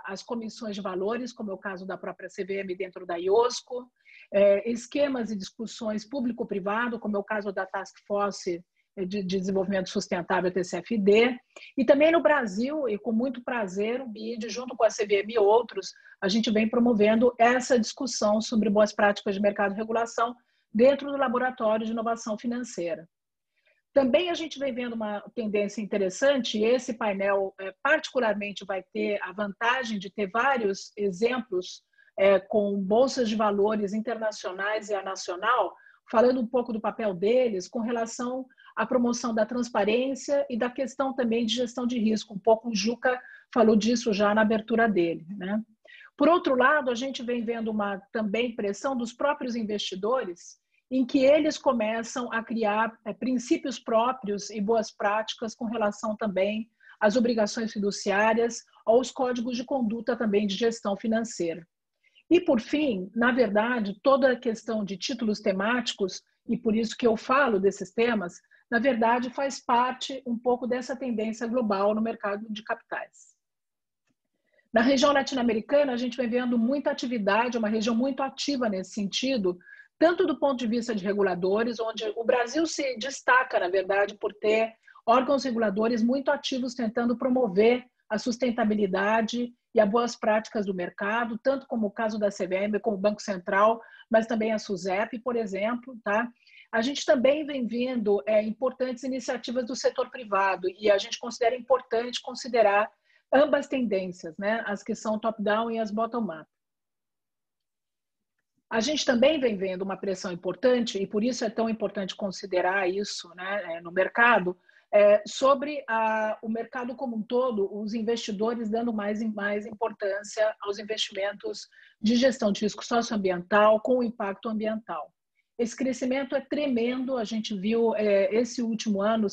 as comissões de valores, como é o caso da própria CVM dentro da IOSCO, esquemas e discussões público-privado, como é o caso da Task Force de Desenvolvimento Sustentável, TCFD, e também no Brasil, e com muito prazer, o BID, junto com a CVM e outros, a gente vem promovendo essa discussão sobre boas práticas de mercado e regulação dentro do Laboratório de Inovação Financeira. Também a gente vem vendo uma tendência interessante, e esse painel particularmente vai ter a vantagem de ter vários exemplos com bolsas de valores internacionais e a nacional, falando um pouco do papel deles com relação à promoção da transparência e da questão também de gestão de risco. Um pouco o Juca falou disso já na abertura dele, né? Por outro lado, a gente vem vendo uma também pressão dos próprios investidores, em que eles começam a criar princípios próprios e boas práticas com relação também às obrigações fiduciárias, aos códigos de conduta também de gestão financeira. E, por fim, na verdade, toda a questão de títulos temáticos, e por isso que eu falo desses temas, na verdade, faz parte um pouco dessa tendência global no mercado de capitais. Na região latino-americana, a gente vem vendo muita atividade, uma região muito ativa nesse sentido, tanto do ponto de vista de reguladores, onde o Brasil se destaca, na verdade, por ter órgãos reguladores muito ativos tentando promover a sustentabilidade e as boas práticas do mercado, tanto como o caso da CVM, como o Banco Central, mas também a SUSEP, por exemplo. Tá? A gente também vem vendo importantes iniciativas do setor privado, e a gente considera importante considerar ambas tendências, né? As que são top-down e as bottom-up. A gente também vem vendo uma pressão importante, e por isso é tão importante considerar isso, né, no mercado, sobre o mercado como um todo, os investidores dando mais importância aos investimentos de gestão de risco socioambiental com impacto ambiental. Esse crescimento é tremendo, a gente viu esse último ano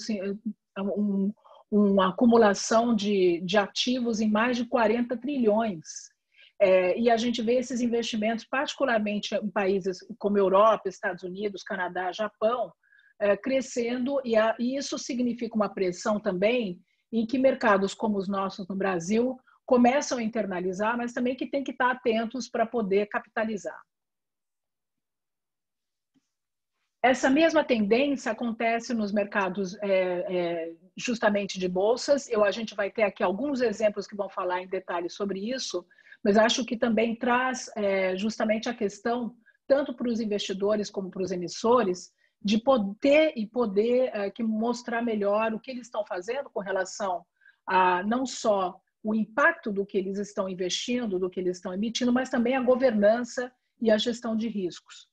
uma acumulação de ativos em mais de 40 trilhões. E a gente vê esses investimentos, particularmente em países como Europa, Estados Unidos, Canadá, Japão, crescendo, e isso significa uma pressão também em que mercados como os nossos no Brasil começam a internalizar, mas também que tem que estar atentos para poder capitalizar. Essa mesma tendência acontece nos mercados justamente de bolsas. A gente vai ter aqui alguns exemplos que vão falar em detalhes sobre isso, mas acho que também traz justamente a questão, tanto para os investidores como para os emissores, de poder que mostrar melhor o que eles estão fazendo com relação a não só o impacto do que eles estão investindo, do que eles estão emitindo, mas também a governança e a gestão de riscos.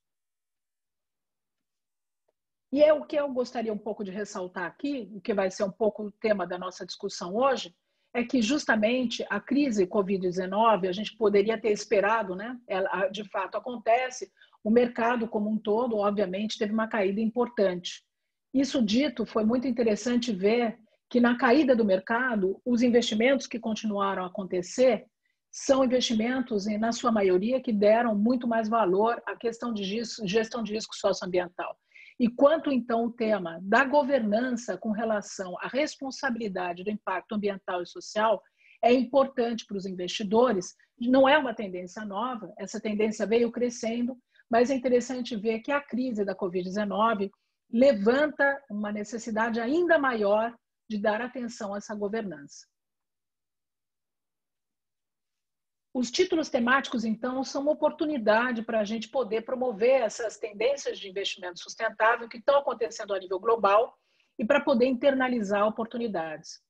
E o que eu gostaria um pouco de ressaltar aqui, o que vai ser um pouco o tema da nossa discussão hoje, é que justamente a crise Covid-19, a gente poderia ter esperado, né? Ela de fato acontece, o mercado como um todo, obviamente, teve uma caída importante. Isso dito, foi muito interessante ver que na caída do mercado, os investimentos que continuaram a acontecer são investimentos, na sua maioria, que deram muito mais valor à questão de gestão de risco socioambiental. E quanto, então, o tema da governança com relação à responsabilidade do impacto ambiental e social é importante para os investidores, não é uma tendência nova, essa tendência veio crescendo, mas é interessante ver que a crise da Covid-19 levanta uma necessidade ainda maior de dar atenção a essa governança. Os títulos temáticos, então, são uma oportunidade para a gente poder promover essas tendências de investimento sustentável que estão acontecendo a nível global e para poder internalizar oportunidades.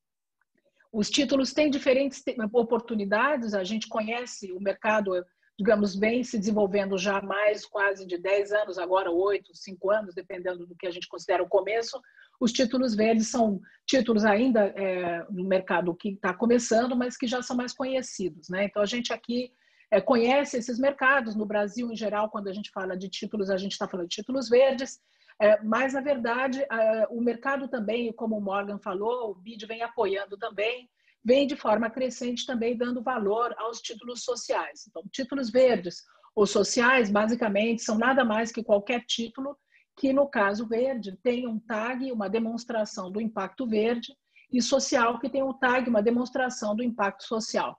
Os títulos têm diferentes oportunidades, a gente conhece o mercado, digamos, bem se desenvolvendo já há mais quase de 10 anos, agora 8, 5 anos, dependendo do que a gente considera o começo. Os títulos verdes são títulos ainda no mercado que está começando, mas que já são mais conhecidos, né? Então, a gente aqui conhece esses mercados. No Brasil, em geral, quando a gente fala de títulos, a gente está falando de títulos verdes, mas, na verdade, o mercado também, como o Morgan falou, o BID vem apoiando também, vem de forma crescente também dando valor aos títulos sociais. Então, títulos verdes ou sociais, basicamente, são nada mais que qualquer título que, no caso verde, tem um tag, uma demonstração do impacto verde, e social, que tem um tag, uma demonstração do impacto social.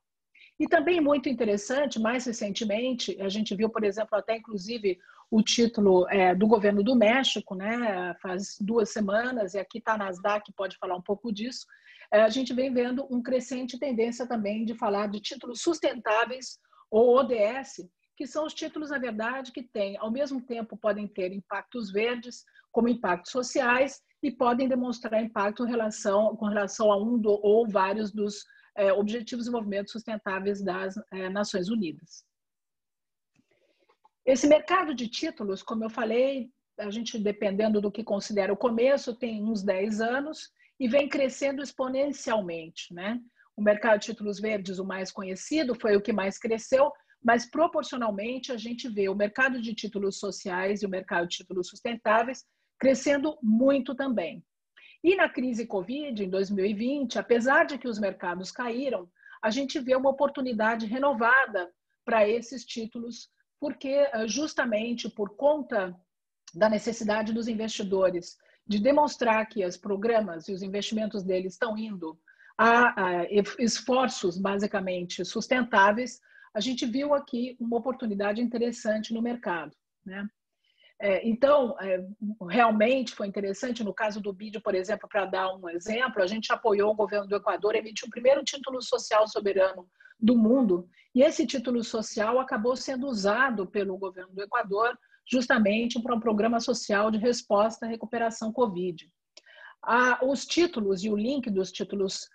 E também muito interessante, mais recentemente, a gente viu, por exemplo, até inclusive o título do governo do México, né, faz 2 semanas, e aqui está a Nasdaq, pode falar um pouco disso, a gente vem vendo uma crescente tendência também de falar de títulos sustentáveis, ou ODS, que são os títulos, na verdade, que têm, ao mesmo tempo, podem ter impactos verdes, como impactos sociais, e podem demonstrar impacto com relação a ou vários dos Objetivos de Desenvolvimento Sustentáveis das Nações Unidas. Esse mercado de títulos, como eu falei, a gente, dependendo do que considera o começo, tem uns 10 anos e vem crescendo exponencialmente, né? O mercado de títulos verdes, o mais conhecido, foi o que mais cresceu, mas proporcionalmente a gente vê o mercado de títulos sociais e o mercado de títulos sustentáveis crescendo muito também. E na crise Covid, em 2020, apesar de que os mercados caíram, a gente vê uma oportunidade renovada para esses títulos, porque justamente por conta da necessidade dos investidores de demonstrar que os programas e os investimentos deles estão indo a esforços basicamente sustentáveis, a gente viu aqui uma oportunidade interessante no mercado, né? Então, realmente foi interessante, no caso do BID, por exemplo, para dar um exemplo, a gente apoiou o governo do Equador, emitiu o primeiro título social soberano do mundo, e esse título social acabou sendo usado pelo governo do Equador justamente para um programa social de resposta à recuperação Covid. Os títulos e o link dos títulos,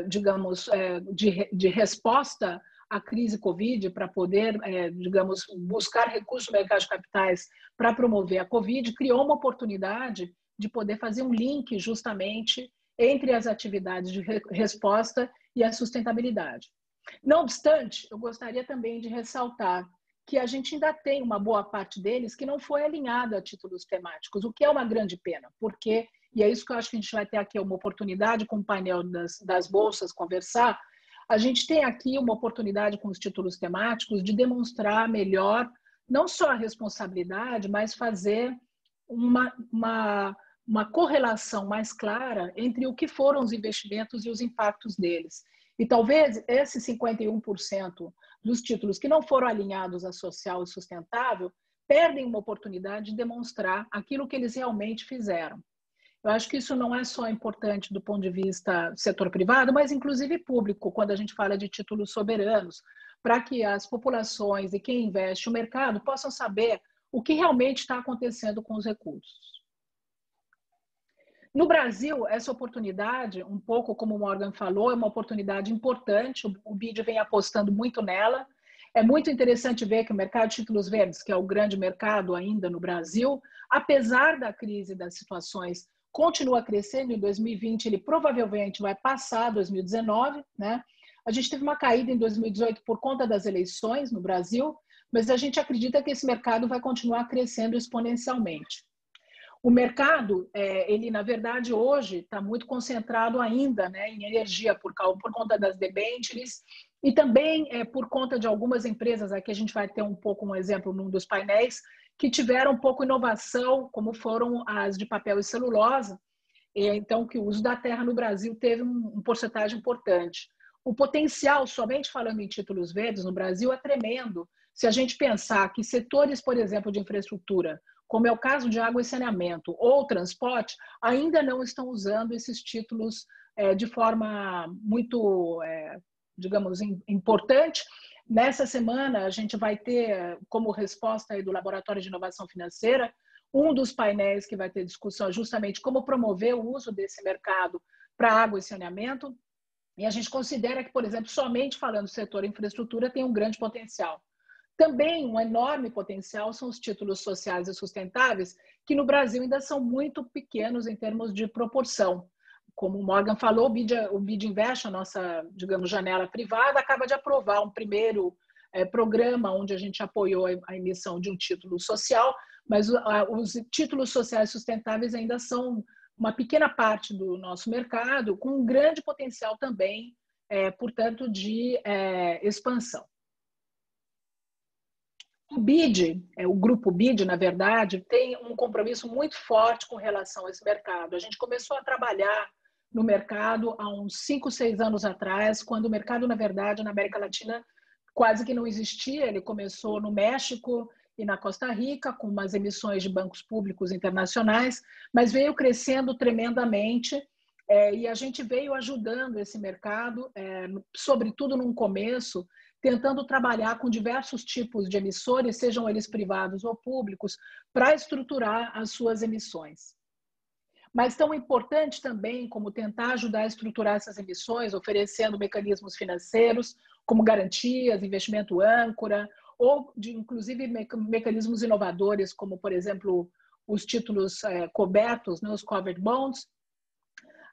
digamos, de resposta a crise Covid para poder, digamos, buscar recursos no mercado de capitais para promover a Covid, criou uma oportunidade de poder fazer um link justamente entre as atividades de resposta e a sustentabilidade. Não obstante, eu gostaria também de ressaltar que a gente ainda tem uma boa parte deles que não foi alinhada a títulos temáticos, o que é uma grande pena, porque, e é isso que eu acho que a gente vai ter aqui uma oportunidade com o painel das bolsas conversar, a gente tem aqui uma oportunidade com os títulos temáticos de demonstrar melhor, não só a responsabilidade, mas fazer uma correlação mais clara entre o que foram os investimentos e os impactos deles. E talvez esses 51% dos títulos que não foram alinhados a social e sustentável perdem uma oportunidade de demonstrar aquilo que eles realmente fizeram. Eu acho que isso não é só importante do ponto de vista setor privado, mas inclusive público, quando a gente fala de títulos soberanos, para que as populações e quem investe no mercado possam saber o que realmente está acontecendo com os recursos. No Brasil, essa oportunidade, um pouco como o Morgan falou, é uma oportunidade importante, o BID vem apostando muito nela. É muito interessante ver que o mercado de títulos verdes, que é o grande mercado ainda no Brasil, apesar da crise das situações, continua crescendo. Em 2020, ele provavelmente vai passar 2019, né? A gente teve uma caída em 2018 por conta das eleições no Brasil, mas a gente acredita que esse mercado vai continuar crescendo exponencialmente. O mercado, ele na verdade hoje está muito concentrado ainda, né, em energia por conta das debêntures e também por conta de algumas empresas, aqui a gente vai ter um pouco um exemplo num dos painéis, que tiveram um pouco inovação, como foram as de papel e celulose, então que o uso da terra no Brasil teve uma porcentagem importante. O potencial, somente falando em títulos verdes no Brasil, é tremendo. Se a gente pensar que setores, por exemplo, de infraestrutura, como é o caso de água e saneamento ou transporte, ainda não estão usando esses títulos de forma muito, digamos, importante. Nessa semana, a gente vai ter, como resposta aí do Laboratório de Inovação Financeira, um dos painéis que vai ter discussão justamente como promover o uso desse mercado para água e saneamento. E a gente considera que, por exemplo, somente falando do setor infraestrutura tem um grande potencial. Também um enorme potencial são os títulos sociais e sustentáveis, que no Brasil ainda são muito pequenos em termos de proporção. Como o Morgan falou, o BID Invest, a nossa, digamos, janela privada, acaba de aprovar um primeiro programa onde a gente apoiou a emissão de um título social, mas os títulos sociais sustentáveis ainda são uma pequena parte do nosso mercado, com um grande potencial também, portanto, de expansão. O BID, o grupo BID, na verdade, tem um compromisso muito forte com relação a esse mercado. A gente começou a trabalhar no mercado há uns 5, 6 anos atrás, quando o mercado, na verdade, na América Latina quase que não existia. Ele começou no México e na Costa Rica, com umas emissões de bancos públicos internacionais, mas veio crescendo tremendamente, e a gente veio ajudando esse mercado, sobretudo num começo, tentando trabalhar com diversos tipos de emissores, sejam eles privados ou públicos, para estruturar as suas emissões. Mas tão importante também como tentar ajudar a estruturar essas emissões, oferecendo mecanismos financeiros, como garantias, investimento âncora, ou inclusive mecanismos inovadores, como, por exemplo, os títulos cobertos, né, os covered bonds.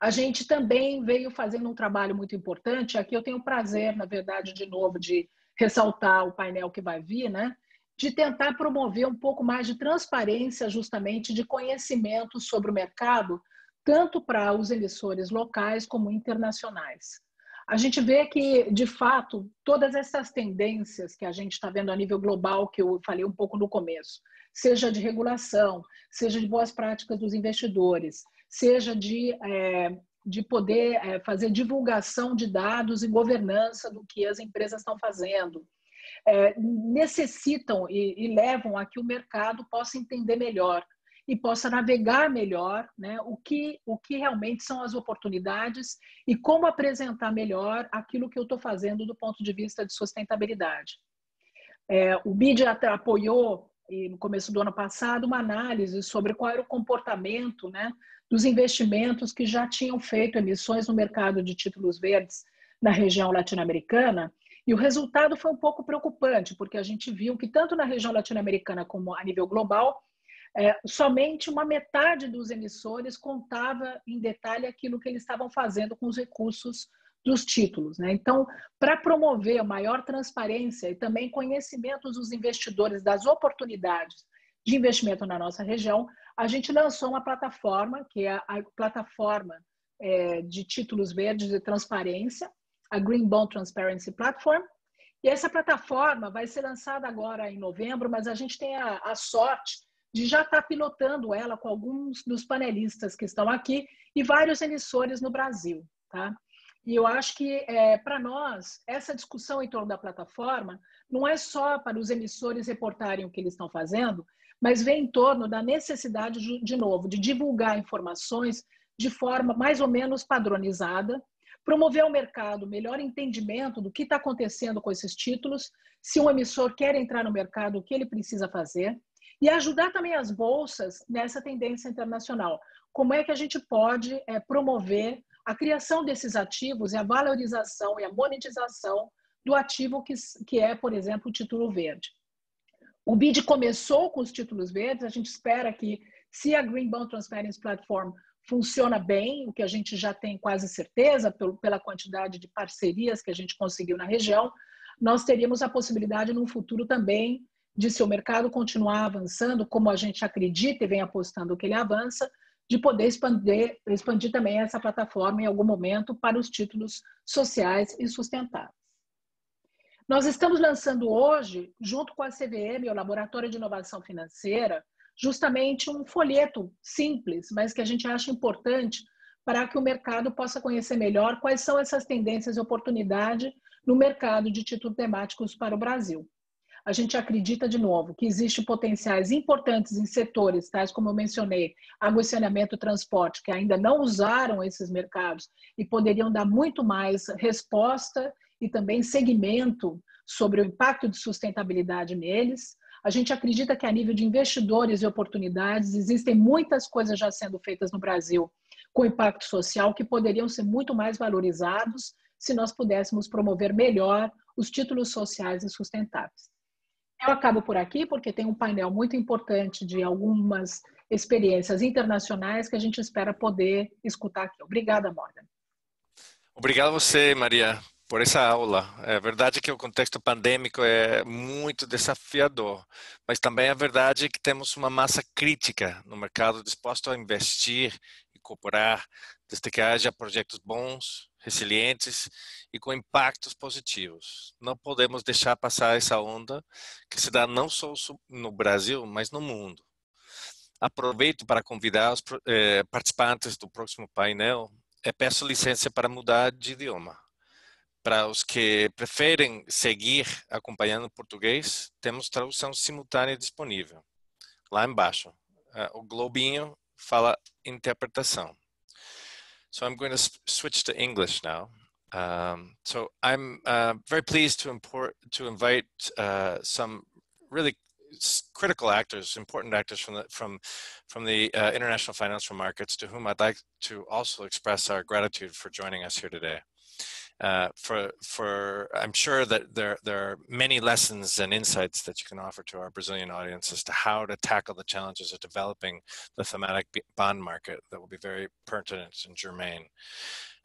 A gente também veio fazendo um trabalho muito importante. Aqui eu tenho o prazer, na verdade, de novo, de ressaltar o painel que vai vir, né? De tentar promover um pouco mais de transparência, justamente, de conhecimento sobre o mercado, tanto para os emissores locais como internacionais. A gente vê que, de fato, todas essas tendências que a gente está vendo a nível global, que eu falei um pouco no começo, seja de regulação, seja de boas práticas dos investidores, seja de poder fazer divulgação de dados e governança do que as empresas estão fazendo, necessitam e levam a que o mercado possa entender melhor e possa navegar melhor, né, o que realmente são as oportunidades e como apresentar melhor aquilo que eu estou fazendo do ponto de vista de sustentabilidade. O BID apoiou, no começo do ano passado, uma análise sobre qual era o comportamento, né, dos investimentos que já tinham feito emissões no mercado de títulos verdes na região latino-americana, e o resultado foi um pouco preocupante, porque a gente viu que tanto na região latino-americana como a nível global, somente uma metade dos emissores contava em detalhe aquilo que eles estavam fazendo com os recursos dos títulos, né? Então, para promover a maior transparência e também conhecimento dos investidores das oportunidades de investimento na nossa região, a gente lançou uma plataforma, que é a plataforma de títulos verdes de transparência, a Green Bond Transparency Platform. E essa plataforma vai ser lançada agora em novembro, mas a gente tem a sorte de já estar pilotando ela com alguns dos panelistas que estão aqui e vários emissores no Brasil, tá? E eu acho que, para nós, essa discussão em torno da plataforma não é só para os emissores reportarem o que eles estão fazendo, mas vem em torno da necessidade, de novo, de divulgar informações de forma mais ou menos padronizada, promover ao mercado melhor entendimento do que está acontecendo com esses títulos, se um emissor quer entrar no mercado, o que ele precisa fazer, e ajudar também as bolsas nessa tendência internacional. Como é que a gente pode promover a criação desses ativos e a valorização e a monetização do ativo que é, por exemplo, o título verde. O BID começou com os títulos verdes, a gente espera que, se a Green Bond Transparency Platform funciona bem, o que a gente já tem quase certeza, pela quantidade de parcerias que a gente conseguiu na região, nós teríamos a possibilidade, num futuro também, de, se o mercado continuar avançando, como a gente acredita e vem apostando que ele avança, de poder expandir também essa plataforma em algum momento para os títulos sociais e sustentáveis. Nós estamos lançando hoje, junto com a CVM, o Laboratório de Inovação Financeira, justamente um folheto simples, mas que a gente acha importante para que o mercado possa conhecer melhor quais são essas tendências e oportunidades no mercado de títulos temáticos para o Brasil. A gente acredita, de novo, que existem potenciais importantes em setores, tais como eu mencionei, água e saneamento e transporte, que ainda não usaram esses mercados e poderiam dar muito mais resposta e também segmento sobre o impacto de sustentabilidade neles. A gente acredita que, a nível de investidores e oportunidades, existem muitas coisas já sendo feitas no Brasil com impacto social que poderiam ser muito mais valorizados se nós pudéssemos promover melhor os títulos sociais e sustentáveis. Eu acabo por aqui porque tem um painel muito importante de algumas experiências internacionais que a gente espera poder escutar aqui. Obrigada, Morgan. Obrigado a você, Maria, por essa aula. É verdade que o contexto pandêmico é muito desafiador, mas também é verdade que temos uma massa crítica no mercado disposto a investir e cooperar, desde que haja projetos bons, resilientes e com impactos positivos. Não podemos deixar passar essa onda que se dá não só no Brasil, mas no mundo. Aproveito para convidar os participantes do próximo painel peço licença para mudar de idioma. Para os que preferem seguir acompanhando português, temos tradução simultânea disponível. Lá embaixo, o globinho fala interpretação. So I'm going to switch to English now. So I'm very pleased to invite some really critical actors, important actors from the international financial markets, to whom I'd like to also express our gratitude for joining us here today. I'm sure that there are many lessons and insights that you can offer to our Brazilian audience as to how to tackle the challenges of developing the thematic bond market that will be very pertinent and germane.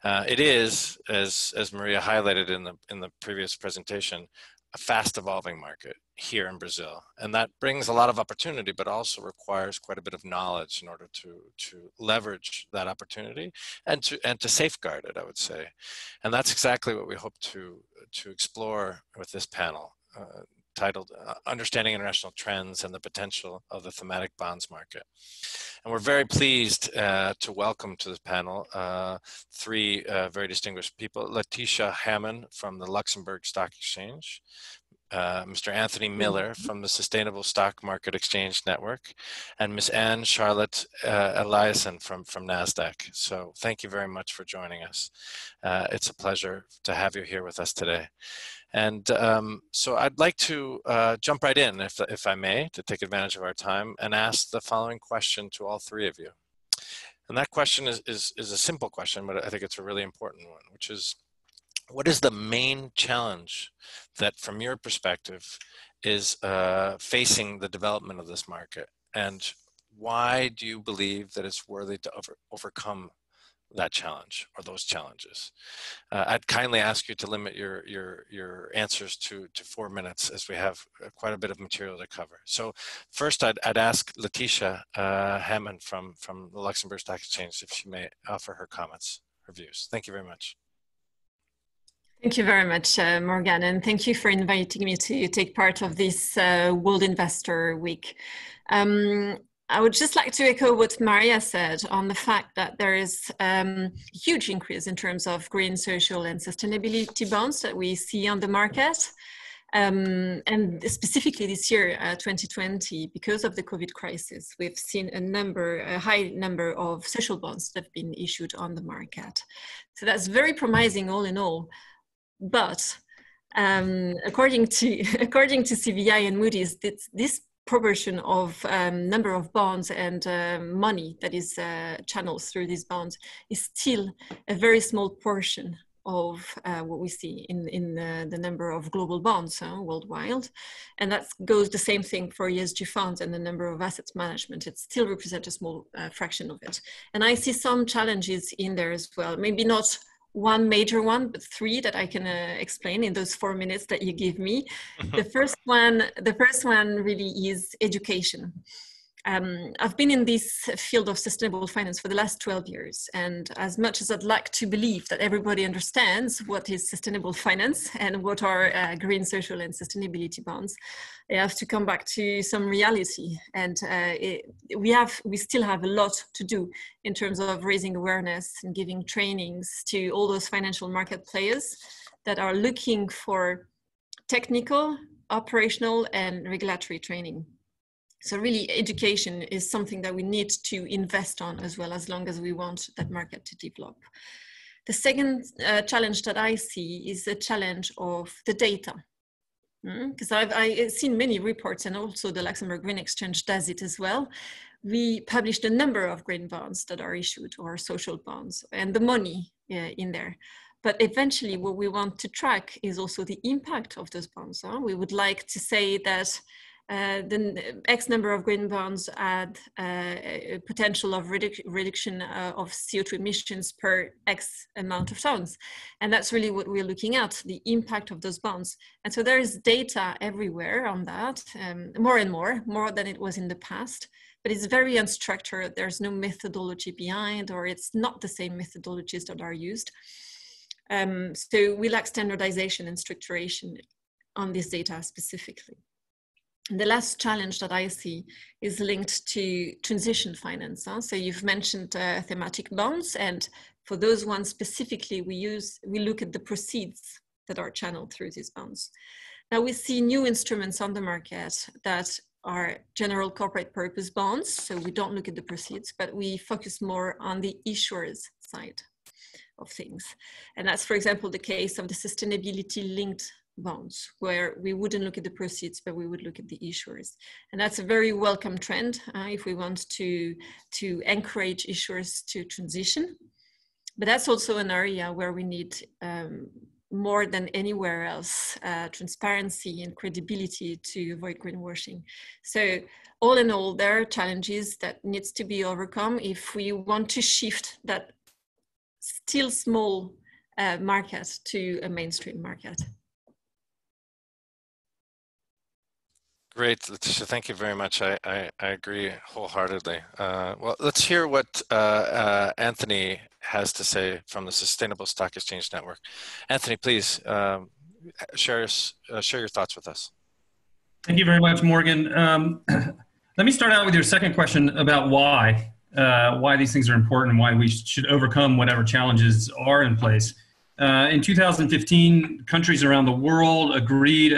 It is, as Maria highlighted in the previous presentation, a fast evolving market here in Brazil. And that brings a lot of opportunity, but also requires quite a bit of knowledge in order to leverage that opportunity and to safeguard it, I would say. And that's exactly what we hope to explore with this panel, titled Understanding International Trends and the Potential of the Thematic Bonds Market. And we're very pleased to welcome to this panel three very distinguished people: Leticia Hammond from the Luxembourg Stock Exchange, Mr. Anthony Miller from the Sustainable Stock Market Exchange Network, and Ms. Anne Charlotte Eliason from NASDAQ. So thank you very much for joining us. It's a pleasure to have you here with us today. And so I'd like to jump right in, if I may, to take advantage of our time and ask the following question to all three of you. And that question is a simple question, but I think it's a really important one, which is, what is the main challenge that, from your perspective, is facing the development of this market? And why do you believe that it's worthy to overcome that challenge or those challenges? I'd kindly ask you to limit your answers to 4 minutes, as we have quite a bit of material to cover. So first, I'd ask Leticia Hammond from the Luxembourg Stock Exchange if she may offer her comments, her views. Thank you very much. Thank you very much, Morgan, and thank you for inviting me to take part of this World Investor Week. I would just like to echo what Maria said on the fact that there is a huge increase in terms of green, social, and sustainability bonds that we see on the market. And specifically this year, 2020, because of the COVID crisis, we've seen a high number of social bonds that have been issued on the market. So that's very promising all in all. But according to CVI and Moody's, this proportion of number of bonds and money that is channeled through these bonds is still a very small portion of what we see in the number of global bonds worldwide. And that goes the same thing for ESG funds and the number of assets management. It still represents a small fraction of it. And I see some challenges in there as well. Maybe not one major one, but three that I can explain in those 4 minutes that you give me. The first one really is education. I've been in this field of sustainable finance for the last 12 years. And as much as I'd like to believe that everybody understands what is sustainable finance and what are green, social, and sustainability bonds, I have to come back to some reality. And we still have a lot to do in terms of raising awareness and giving trainings to all those financial market players that are looking for technical, operational, and regulatory training. So really, education is something that we need to invest on as well, as long as we want that market to develop. The second challenge that I see is the challenge of the data. Because I've seen many reports, and also the Luxembourg Green Exchange does it as well. We published a number of green bonds that are issued, or social bonds, and the money in there. But eventually what we want to track is also the impact of those bonds. We would like to say that the X number of green bonds had a potential of reduction of CO2 emissions per X amount of tons. And that's really what we're looking at, the impact of those bonds. And so there is data everywhere on that, more and more than it was in the past. But it's very unstructured. There's no methodology behind, or it's not the same methodologies that are used. So we lack standardization and structuration on this data specifically. The last challenge that I see is linked to transition finance. So you've mentioned thematic bonds, and for those ones specifically, we look at the proceeds that are channeled through these bonds. Now we see new instruments on the market that are general corporate purpose bonds. So we don't look at the proceeds, but we focus more on the issuer's side of things. And that's, for example, the case of the sustainability linked bonds, where we wouldn't look at the proceeds, but we would look at the issuers. And that's a very welcome trend if we want to encourage issuers to transition. But that's also an area where we need more than anywhere else, transparency and credibility to avoid greenwashing. So all in all, there are challenges that needs to be overcome if we want to shift that still small market to a mainstream market. Great, Letitia, thank you very much. I agree wholeheartedly. Well, let's hear what Anthony has to say from the Sustainable Stock Exchange Network. Anthony, please share your thoughts with us. Thank you very much, Morgan. Let me start out with your second question about why these things are important and why we should overcome whatever challenges are in place. In 2015, countries around the world agreed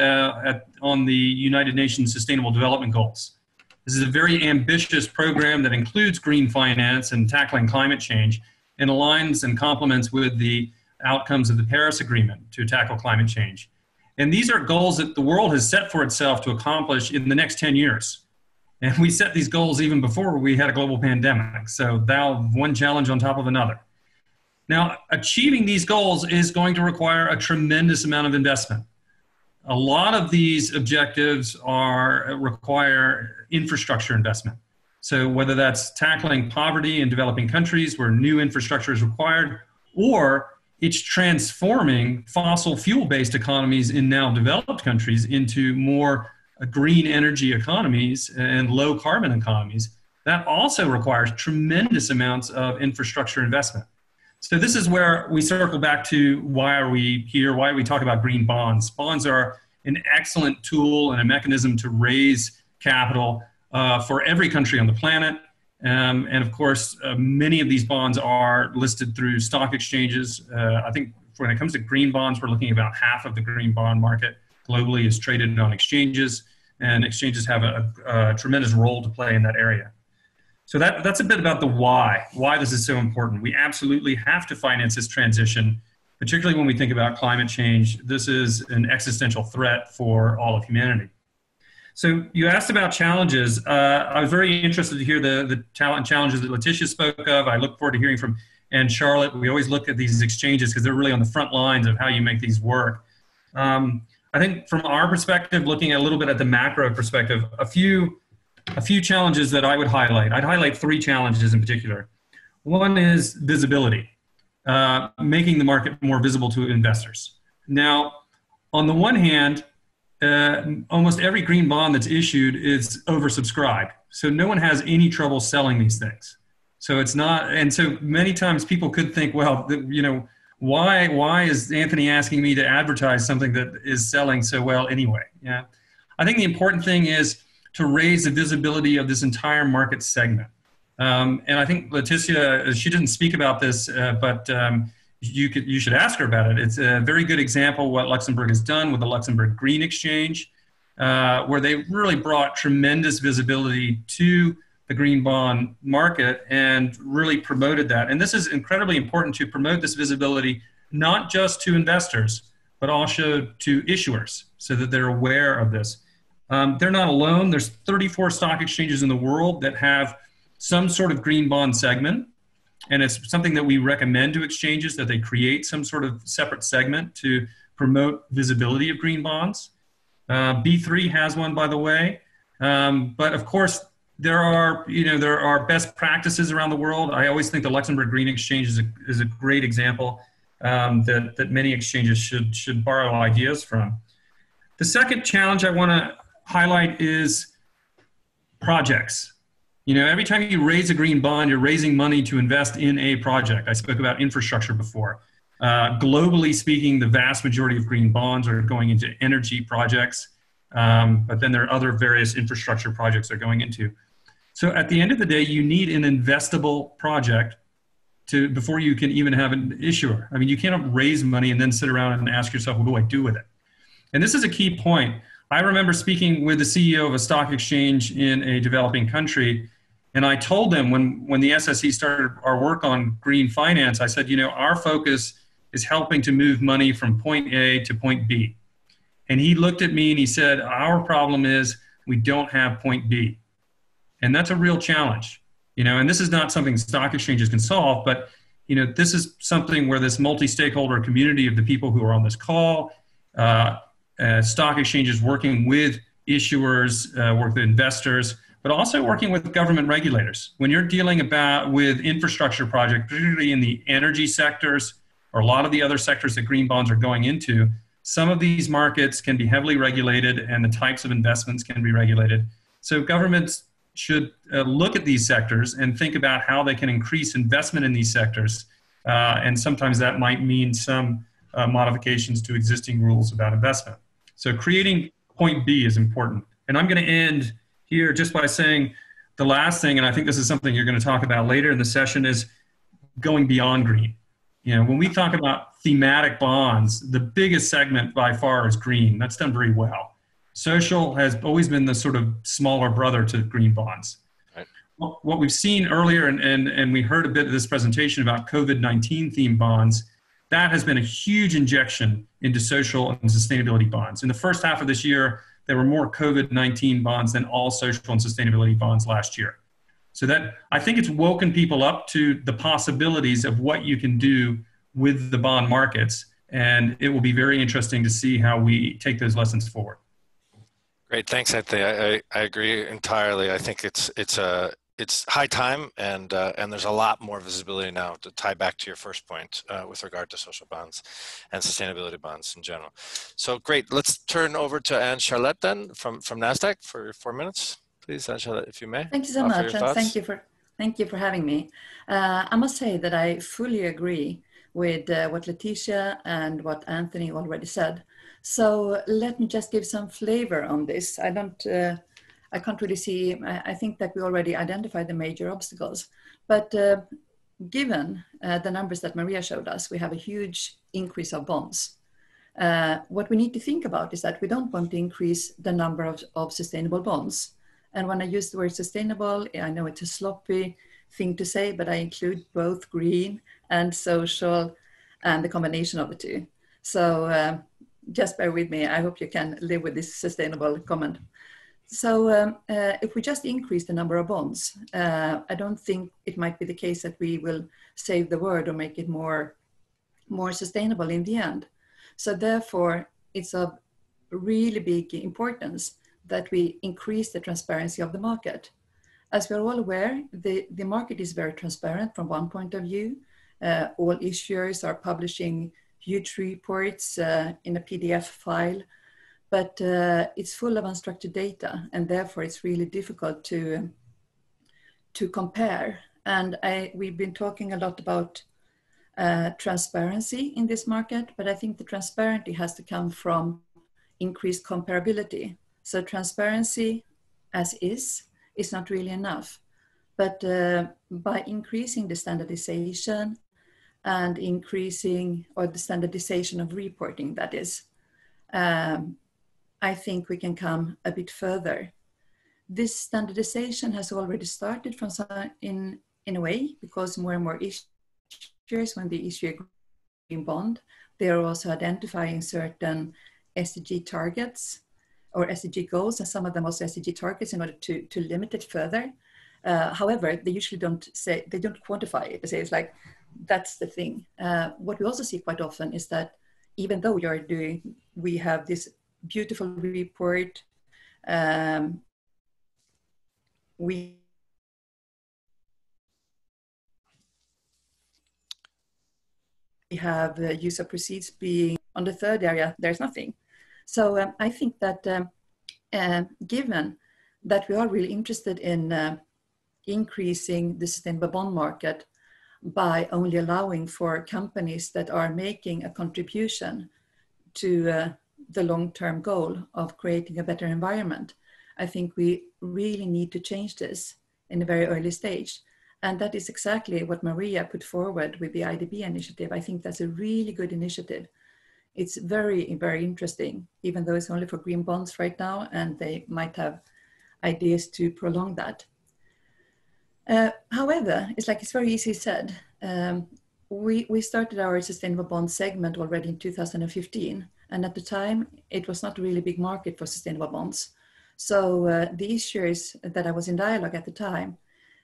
on the United Nations Sustainable Development Goals. This is a very ambitious program that includes green finance and tackling climate change, and aligns and complements with the outcomes of the Paris Agreement to tackle climate change. And these are goals that the world has set for itself to accomplish in the next 10 years. And we set these goals even before we had a global pandemic. So now one challenge on top of another. Now, achieving these goals is going to require a tremendous amount of investment. A lot of these objectives require infrastructure investment. So whether that's tackling poverty in developing countries where new infrastructure is required, or it's transforming fossil fuel-based economies in now developed countries into more green energy economies and low carbon economies, that also requires tremendous amounts of infrastructure investment. So this is where we circle back to why are we here? Why do we talk about green bonds? Bonds are an excellent tool and a mechanism to raise capital for every country on the planet. And of course, many of these bonds are listed through stock exchanges. I think when it comes to green bonds, we're looking at about half of the green bond market globally is traded on exchanges, and exchanges have a tremendous role to play in that area. So that's a bit about the why this is so important. We absolutely have to finance this transition, particularly when we think about climate change. This is an existential threat for all of humanity. So you asked about challenges. I was very interested to hear the challenges that Letitia spoke of. I look forward to hearing from Anne Charlotte. We always look at these exchanges because they're really on the front lines of how you make these work. I think from our perspective, looking a little bit at the macro perspective, a few challenges that I would highlight. I'd highlight three challenges in particular. One is visibility, making the market more visible to investors. Now, on the one hand, almost every green bond that's issued is oversubscribed. So no one has any trouble selling these things. So it's not, and so many times people could think, well, you know, why is Anthony asking me to advertise something that is selling so well anyway? Yeah, I think the important thing is to raise the visibility of this entire market segment. And I think Letitia, she didn't speak about this, but you should ask her about it. It's a very good example what Luxembourg has done with the Luxembourg Green Exchange, where they really brought tremendous visibility to the green bond market and really promoted that. And this is incredibly important to promote this visibility, not just to investors, but also to issuers so that they're aware of this. They're not alone. There's 34 stock exchanges in the world that have some sort of green bond segment. And it's something that we recommend to exchanges, that they create some sort of separate segment to promote visibility of green bonds. B3 has one, by the way. But of course, there are best practices around the world. I always think the Luxembourg Green Exchange is a great example that many exchanges should borrow ideas from. The second challenge I want to highlight is projects. You know, every time you raise a green bond, you're raising money to invest in a project. I spoke about infrastructure before. Globally speaking, the vast majority of green bonds are going into energy projects. but then there are other various infrastructure projects they're going into. So at the end of the day, you need an investable project before you can even have an issuer. I mean, you cannot raise money and then sit around and ask yourself, what do I do with it? And this is a key point. I remember speaking with the CEO of a stock exchange in a developing country, and I told them when the SSE started our work on green finance, I said, our focus is helping to move money from point A to point B. And he looked at me and he said, our problem is we don't have point B. And that's a real challenge, and this is not something stock exchanges can solve, but, this is something where this multi-stakeholder community of the people who are on this call, stock exchanges working with issuers, work with investors, but also working with government regulators. When you're dealing with infrastructure projects, particularly in the energy sectors or a lot of the other sectors that green bonds are going into, some of these markets can be heavily regulated and the types of investments can be regulated. So governments should look at these sectors and think about how they can increase investment in these sectors. And sometimes that might mean some modifications to existing rules about investment. So creating point B is important. And I'm going to end here just by saying the last thing, and I think this is something you're going to talk about later in the session, is going beyond green. When we talk about thematic bonds, the biggest segment by far is green. That's done very well. Social has always been the sort of smaller brother to green bonds. Right. What we've seen earlier, and we heard a bit of this presentation about COVID-19 themed bonds, that has been a huge injection into social and sustainability bonds. In the first half of this year, there were more COVID-19 bonds than all social and sustainability bonds last year. So that, I think it's woken people up to the possibilities of what you can do with the bond markets. And it will be very interesting to see how we take those lessons forward. Great, thanks, Anthony. I agree entirely. I think it's high time, and there's a lot more visibility now to tie back to your first point with regard to social bonds and sustainability bonds in general. So great, let's turn over to Anne-Charlotte then from NASDAQ for 4 minutes. Please, Anne-Charlotte, if you may. Thank you so much, and thank you for having me. I must say that I fully agree with what Leticia and what Anthony already said. So let me just give some flavor on this. I can't really see, I think that we already identified the major obstacles, but given the numbers that Maria showed us, we have a huge increase of bonds. What we need to think about is that we don't want to increase the number of sustainable bonds. And when I use the word sustainable, I know it's a sloppy thing to say, but I include both green and social and the combination of the two. So just bear with me. I hope you can live with this sustainable comment. So if we just increase the number of bonds, I don't think it might be the case that we will save the world or make it more sustainable in the end. So therefore, it's of really big importance that we increase the transparency of the market. As we're all aware, the market is very transparent from one point of view. All issuers are publishing huge reports in a PDF file, but it's full of unstructured data, and therefore it's really difficult to compare. And we've been talking a lot about transparency in this market, but I think the transparency has to come from increased comparability. So transparency as is not really enough, but by increasing the standardization and increasing, or the standardization of reporting, that is, I think we can come a bit further. This standardization has already started from in a way, because more and more issuers, when they issue a green bond, they are also identifying certain SDG targets or SDG goals, and some of them also SDG targets in order to limit it further. However, they usually don't quantify it. They say it's like, that's the thing. What we also see quite often is that even though we have this beautiful report, we have use of proceeds being on the third area, there's nothing. So I think that given that we are really interested in increasing the sustainable bond market by only allowing for companies that are making a contribution to the long-term goal of creating a better environment. I think we really need to change this in a very early stage. And that is exactly what Maria put forward with the IDB initiative. I think that's a really good initiative. It's very, very interesting, even though it's only for green bonds right now, and they might have ideas to prolong that. However, it's very easy said. We started our sustainable bond segment already in 2015. And at the time, it was not a really big market for sustainable bonds. So the issuers that I was in dialogue at the time,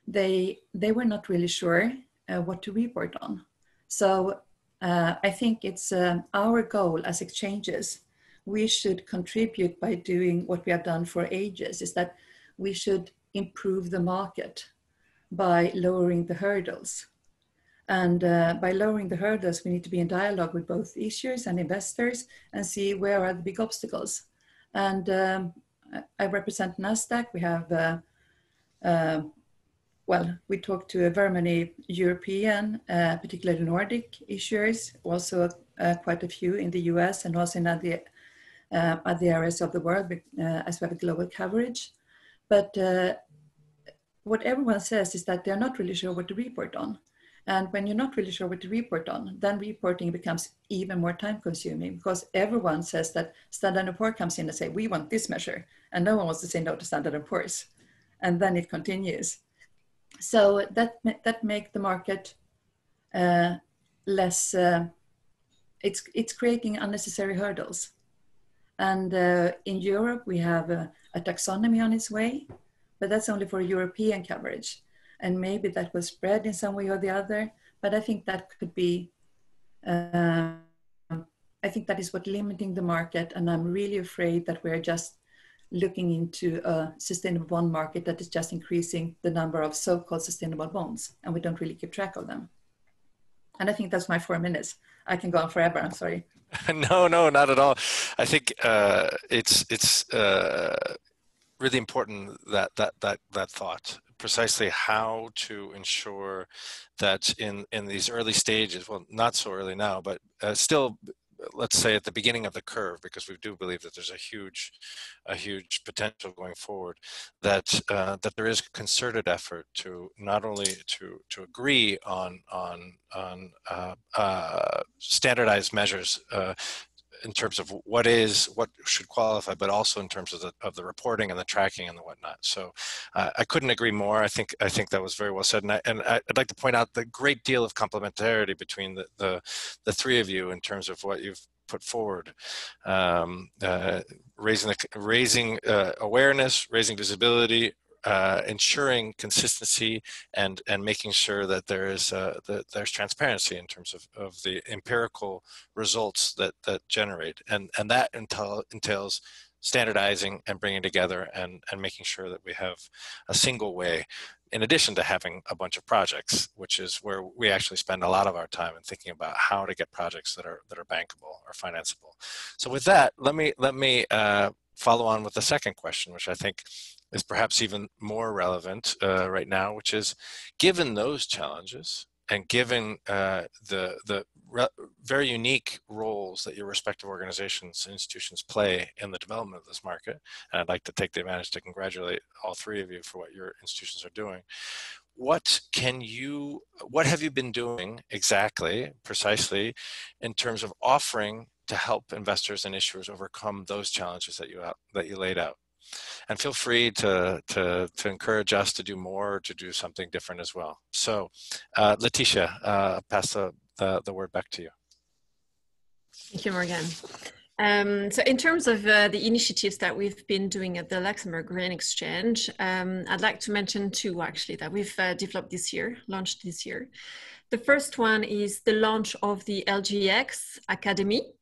they were not really sure what to report on. So I think it's our goal as exchanges. We should contribute by doing what we have done for ages, is that we should improve the market by lowering the hurdles. And by lowering the hurdles, we need to be in dialogue with both issuers and investors and see where are the big obstacles. And I represent NASDAQ. We have, well, we talk to very many European, particularly Nordic issuers, also quite a few in the US and also in other areas of the world as we have a global coverage. But what everyone says is that they're not really sure what to report on. And when you're not really sure what to report on, then reporting becomes even more time consuming, because everyone says that Standard & Poor's comes in and say, we want this measure. And no one wants to say no to Standard & Poor's. And then it continues. So that makes the market less, it's creating unnecessary hurdles. And in Europe, we have a taxonomy on its way, but that's only for European coverage. And maybe that will spread in some way or the other, but I think that could be, I think that is what limiting the market. And I'm really afraid that we're just looking into a sustainable bond market that is just increasing the number of so-called sustainable bonds, and we don't really keep track of them. And I think that's my 4 minutes. I can go on forever, I'm sorry. No, not at all. I think it's really important that thought, precisely how to ensure that in these early stages, well, not so early now, but still, let's say at the beginning of the curve, because we do believe that there's a huge potential going forward, that there is concerted effort to not only to agree on standardized measures in terms of what should qualify, but also in terms of the reporting and the tracking and the whatnot. So I couldn't agree more. I think that was very well said. And I'd like to point out the great deal of complementarity between the three of you in terms of what you've put forward, raising awareness, raising visibility, ensuring consistency, and making sure that there's transparency in terms of the empirical results that generate, and that entails standardizing and bringing together and making sure that we have a single way, in addition to having a bunch of projects, which is where we actually spend a lot of our time in thinking about how to get projects that are bankable or financeable. So with that, let me follow on with the second question, which I think is perhaps even more relevant right now, which is, given those challenges and given the very unique roles that your respective organizations and institutions play in the development of this market, and I'd like to take the advantage to congratulate all three of you for what your institutions are doing. What have you been doing precisely in terms of offering to help investors and issuers overcome those challenges that you laid out? And feel free to encourage us to do more, or to do something different as well. So, Letitia, pass the word back to you. Thank you, Morgan. So in terms of the initiatives that we've been doing at the Luxembourg Grain Exchange, I'd like to mention two actually that we've launched this year. The first one is the launch of the LGX Academy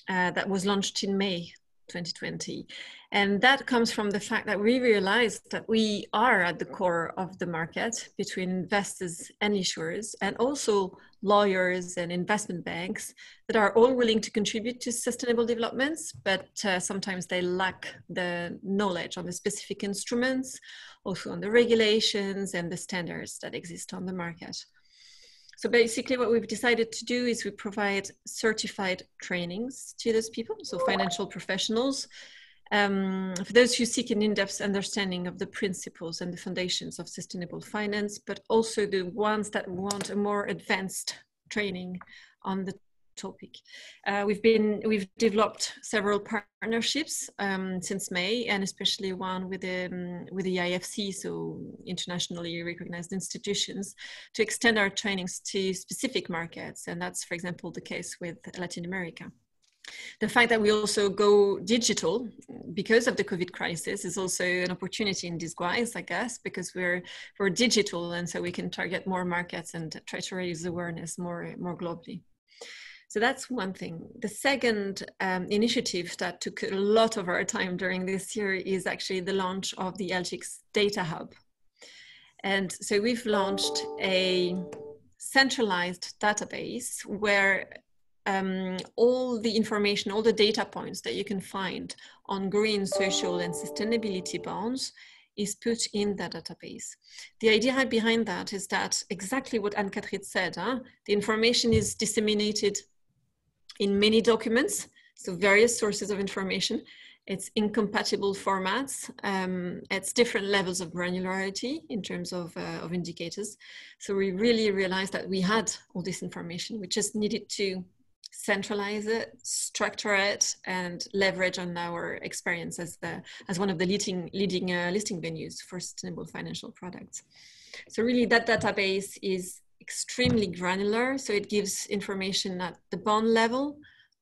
that was launched in May 2020. And that comes from the fact that we realized that we are at the core of the market between investors and issuers, and also lawyers and investment banks that are all willing to contribute to sustainable developments, but sometimes they lack the knowledge on the specific instruments, also on the regulations and the standards that exist on the market. So basically what we've decided to do is we provide certified trainings to those people, so financial professionals, for those who seek an in-depth understanding of the principles and the foundations of sustainable finance, but also the ones that want a more advanced training on the topic. We've developed several partnerships since May, and especially one with the IFC, so internationally recognized institutions, to extend our trainings to specific markets, and that's, for example, the case with Latin America. The fact that we also go digital because of the COVID crisis is also an opportunity in disguise, I guess, because we're digital, and so we can target more markets and try to raise awareness more globally. So that's one thing. The second initiative that took a lot of our time during this year is actually the launch of the Altix Data Hub. And so we've launched a centralized database where all the information, all the data points that you can find on green, social, and sustainability bonds is put in that database. The idea behind that is that exactly what Anne-Catherine said, the information is disseminated in many documents, so various sources of information. It's incompatible formats. It's different levels of granularity in terms of indicators. So we really realized that we had all this information. We just needed to centralize it, structure it, and leverage on our experience as one of the leading listing venues for sustainable financial products. So really that database is extremely granular, so it gives information at the bond level,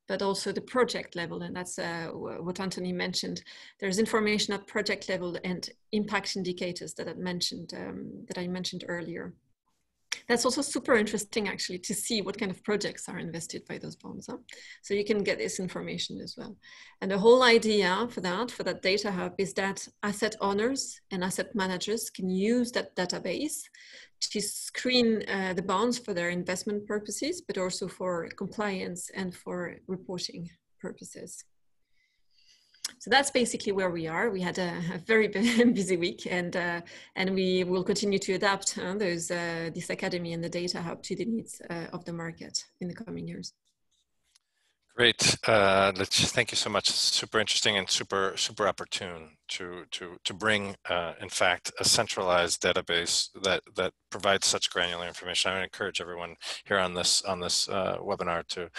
but also the project level, and that's what Anthony mentioned. There's information at project level and impact indicators that I mentioned earlier. That's also super interesting, actually, to see what kind of projects are invested by those bonds. So you can get this information as well. And the whole idea for that data hub is that asset owners and asset managers can use that database to screen the bonds for their investment purposes, but also for compliance and for reporting purposes. So that's basically where we are. We had a very busy week, and we will continue to adapt this academy and the data hub to the needs of the market in the coming years. Great. Thank you so much. Super interesting and super opportune to bring, in fact, a centralized database that provides such granular information. I would encourage everyone here on this webinar to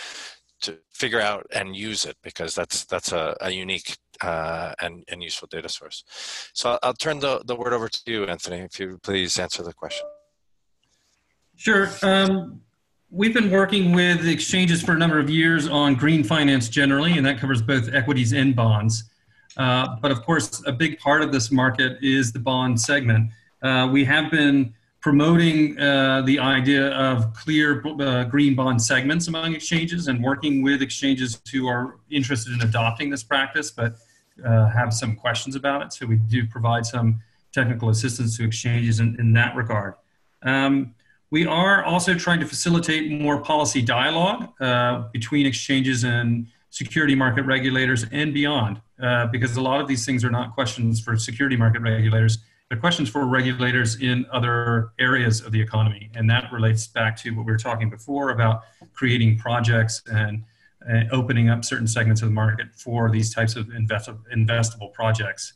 figure out and use it, because that's a unique and useful data source. So I'll turn the word over to you, Anthony, if you please answer the question. Sure. We've been working with exchanges for a number of years on green finance generally, and that covers both equities and bonds. But of course, a big part of this market is the bond segment. We have been promoting the idea of clear green bond segments among exchanges and working with exchanges who are interested in adopting this practice, but have some questions about it. So we do provide some technical assistance to exchanges in that regard. We are also trying to facilitate more policy dialogue between exchanges and security market regulators and beyond, because a lot of these things are not questions for security market regulators. They're questions for regulators in other areas of the economy. And that relates back to what we were talking before about creating projects and opening up certain segments of the market for these types of investable projects.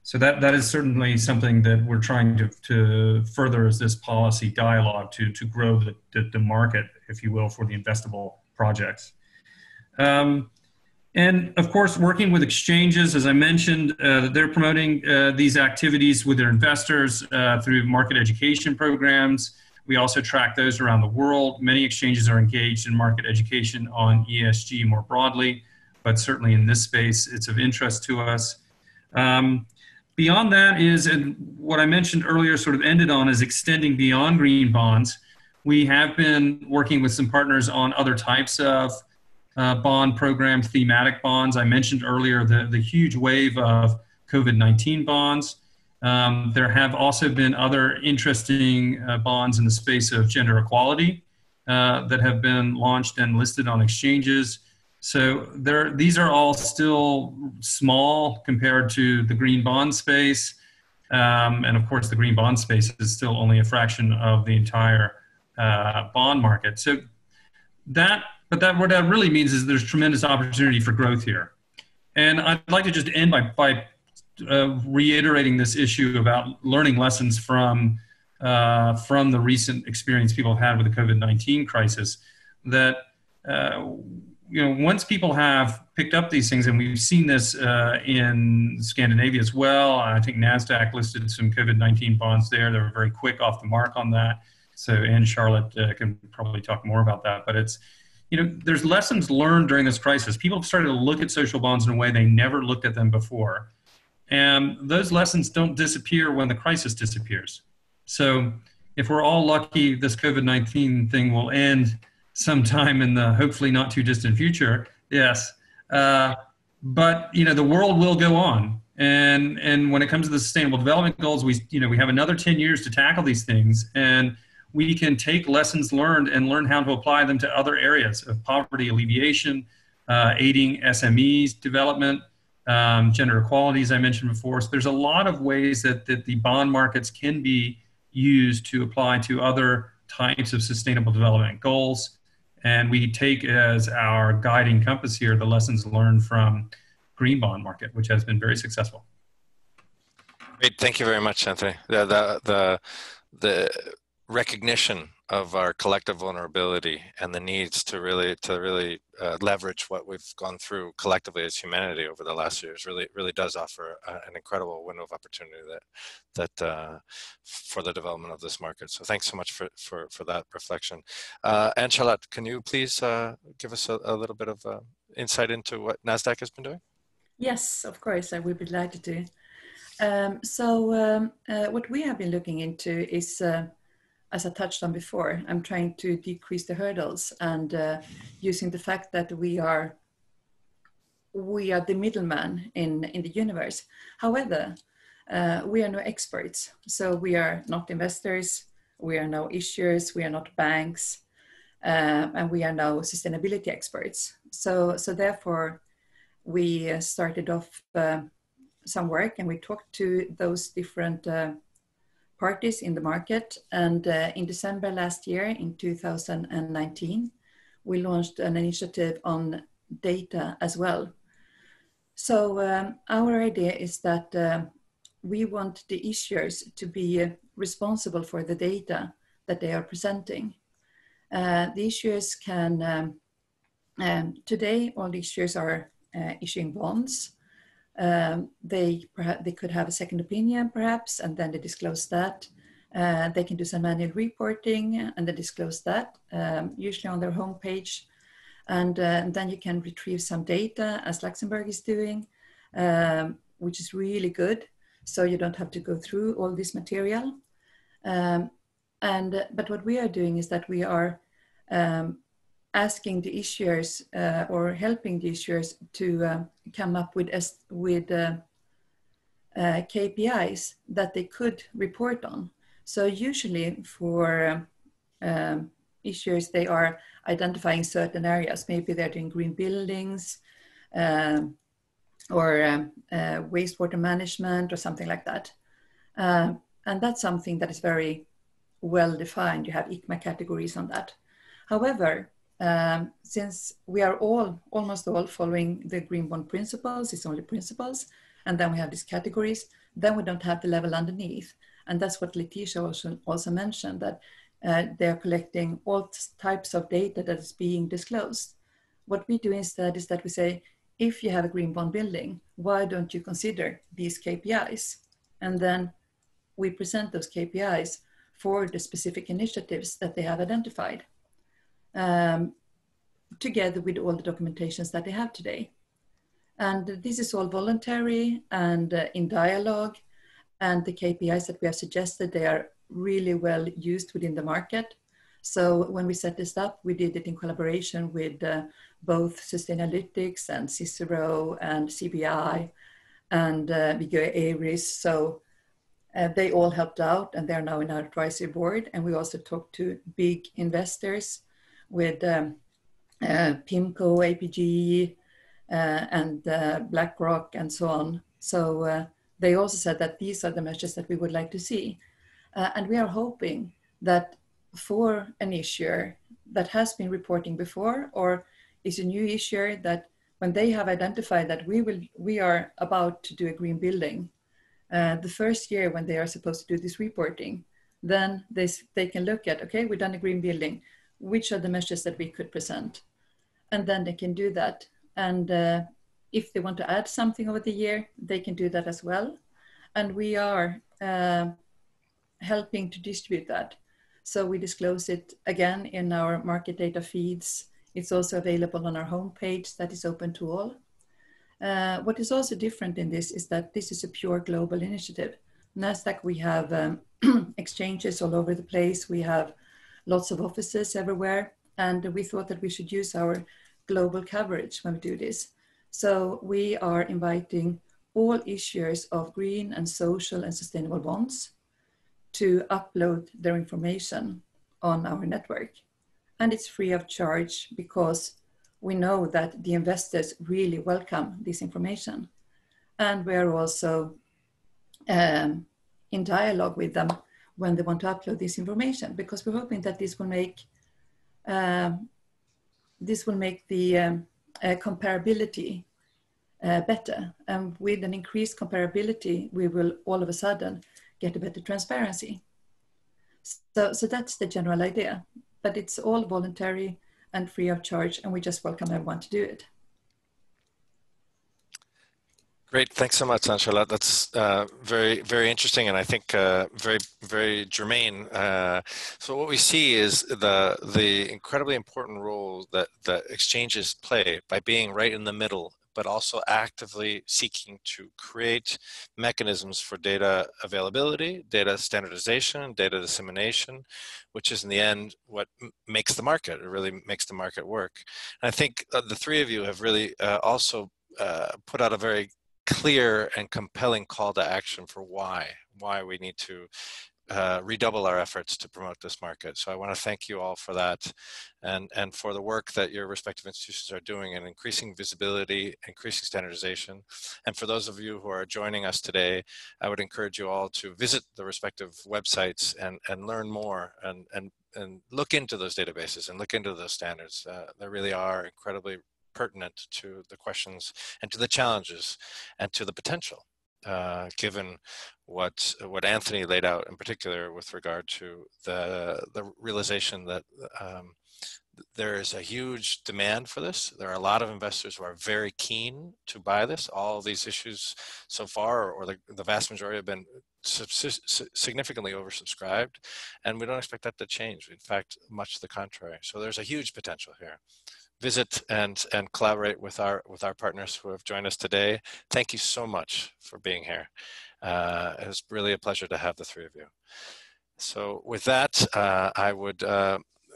So that is certainly something that we're trying to further as this policy dialogue to grow the market, if you will, for the investable projects. And of course, working with exchanges, as I mentioned, they're promoting these activities with their investors through market education programs. We also track those around the world. Many exchanges are engaged in market education on ESG more broadly, but certainly in this space, it's of interest to us. Beyond that is, and what I mentioned earlier sort of ended on, is extending beyond green bonds. We have been working with some partners on other types of bond program, thematic bonds. I mentioned earlier the huge wave of COVID-19 bonds. There have also been other interesting bonds in the space of gender equality that have been launched and listed on exchanges. So these are all still small compared to the green bond space. And of course, the green bond space is still only a fraction of the entire bond market. So what that really means is there's tremendous opportunity for growth here. And I'd like to just end by reiterating this issue about learning lessons from the recent experience people have had with the COVID-19 crisis. That once people have picked up these things, and we've seen this in Scandinavia as well. I think NASDAQ listed some COVID-19 bonds there. They were very quick off the mark on that. So, and Charlotte can probably talk more about that. But it's, there's lessons learned during this crisis. People started to look at social bonds in a way they never looked at them before. And those lessons don't disappear when the crisis disappears. So if we're all lucky, this COVID-19 thing will end sometime in the hopefully not too distant future. Yes. But, the world will go on. And when it comes to the Sustainable Development Goals, we have another 10 years to tackle these things. And we can take lessons learned and learn how to apply them to other areas of poverty alleviation, aiding SMEs development, gender equality, as I mentioned before. So there's a lot of ways that the bond markets can be used to apply to other types of sustainable development goals. And we take as our guiding compass here the lessons learned from green bond market, which has been very successful. Great, thank you very much, Anthony. The recognition of our collective vulnerability and the needs to really leverage what we've gone through collectively as humanity over the last years really does offer an incredible window of opportunity that for the development of this market. So thanks so much for that reflection. And Charlotte, can you please give us a little bit of insight into what NASDAQ has been doing? Yes, of course, I would be delighted to. So what we have been looking into is, as I touched on before, I'm trying to decrease the hurdles and using the fact that we are the middleman in the universe. However, we are no experts. So we are not investors, we are no issuers, we are not banks, and we are no sustainability experts. So therefore, we started off some work and we talked to those different parties in the market. And in December last year, in 2019, we launched an initiative on data as well. So our idea is that we want the issuers to be responsible for the data that they are presenting. The issuers can, today all the issuers are issuing bonds. They could have a second opinion perhaps, and then they disclose that. They can do some manual reporting and they disclose that, usually on their homepage. And then you can retrieve some data, as Luxembourg is doing, which is really good. So you don't have to go through all this material. But what we are doing is that we are asking the issuers or helping the issuers to come up with KPIs that they could report on. So usually for issuers, they are identifying certain areas. Maybe they're doing green buildings or wastewater management or something like that. And that's something that is very well defined. You have ICMA categories on that. However, since we are almost all following the Green Bond principles, it's only principles, and then we have these categories, then we don't have the level underneath. And that's what Letitia also mentioned, that they're collecting all types of data that is being disclosed. What we do instead is that we say, if you have a green bond building, why don't you consider these KPIs? And then we present those KPIs for the specific initiatives that they have identified, together with all the documentations that they have today. And this is all voluntary and in dialogue. And the KPIs that we have suggested, they are really well used within the market. So when we set this up, we did it in collaboration with both Sustainalytics and Cicero and CBI and Viggo Eiris. So they all helped out and they're now in our advisory board. And we also talked to big investors with PIMCO, APG, and BlackRock and so on. So they also said that these are the measures that we would like to see. And we are hoping that for an issuer that has been reporting before, or is a new issuer that when they have identified that we are about to do a green building, the first year when they are supposed to do this reporting, then they can look at, okay, we've done a green building, which are the measures that we could present? And then they can do that. And if they want to add something over the year, they can do that as well. And we are helping to distribute that. So we disclose it again in our market data feeds. It's also available on our homepage that is open to all. What is also different in this is that this is a pure global initiative. NASDAQ, we have exchanges all over the place. We have lots of offices everywhere. And we thought that we should use our global coverage when we do this. So we are inviting all issuers of green and social and sustainable bonds to upload their information on our network. And it's free of charge because we know that the investors really welcome this information. And we are also in dialogue with them when they want to upload this information, because we're hoping that this will make the comparability better. And with an increased comparability, we will all of a sudden get a better transparency. So that's the general idea, but it's all voluntary and free of charge, and we just welcome everyone to do it. Great, thanks so much, Angela. That's very, very interesting, and I think very, very germane. So what we see is the incredibly important role that exchanges play by being right in the middle, but also actively seeking to create mechanisms for data availability, data standardization, data dissemination, which is in the end what makes the market. It really makes the market work. And I think the three of you have really also put out a very clear and compelling call to action for why we need to redouble our efforts to promote this market. So I want to thank you all for that, and for the work that your respective institutions are doing in increasing visibility, increasing standardization. And for those of you who are joining us today, I would encourage you all to visit the respective websites and learn more and look into those databases and look into those standards. They really are incredibly pertinent to the questions and to the challenges and to the potential, given what Anthony laid out in particular with regard to the realization that there is a huge demand for this. There are a lot of investors who are very keen to buy this. All these issues so far, or the vast majority, have been significantly oversubscribed, and we don't expect that to change. In fact, much to the contrary. So there's a huge potential here. Visit and collaborate with our partners who have joined us today. Thank you so much for being here. It was really a pleasure to have the three of you. So with that, I would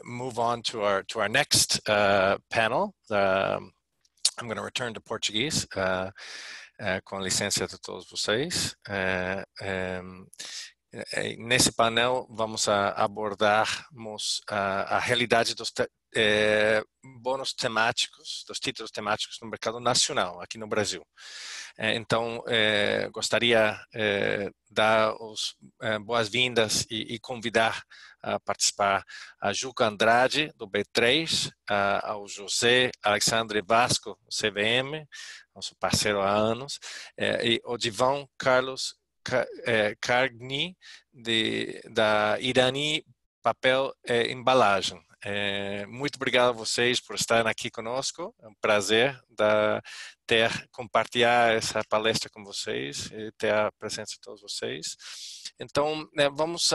move on to our next panel. I'm going to return to Portuguese. Com licença de todos vocês. Nesse painel vamos abordarmos a realidade dos bônus temáticos, dos títulos temáticos no mercado nacional, aqui no Brasil. Então, gostaria de dar boas-vindas e convidar a participar a Juca Andrade, do B3, ao José Alexandre Vasco, do CVM, nosso parceiro há anos, e o Divan Carlos Cargni, da Irani Papel e Embalagem. Muito obrigado a vocês por estarem aqui conosco. É um prazer compartilhar essa palestra com vocês e ter a presença de todos vocês. Então, vamos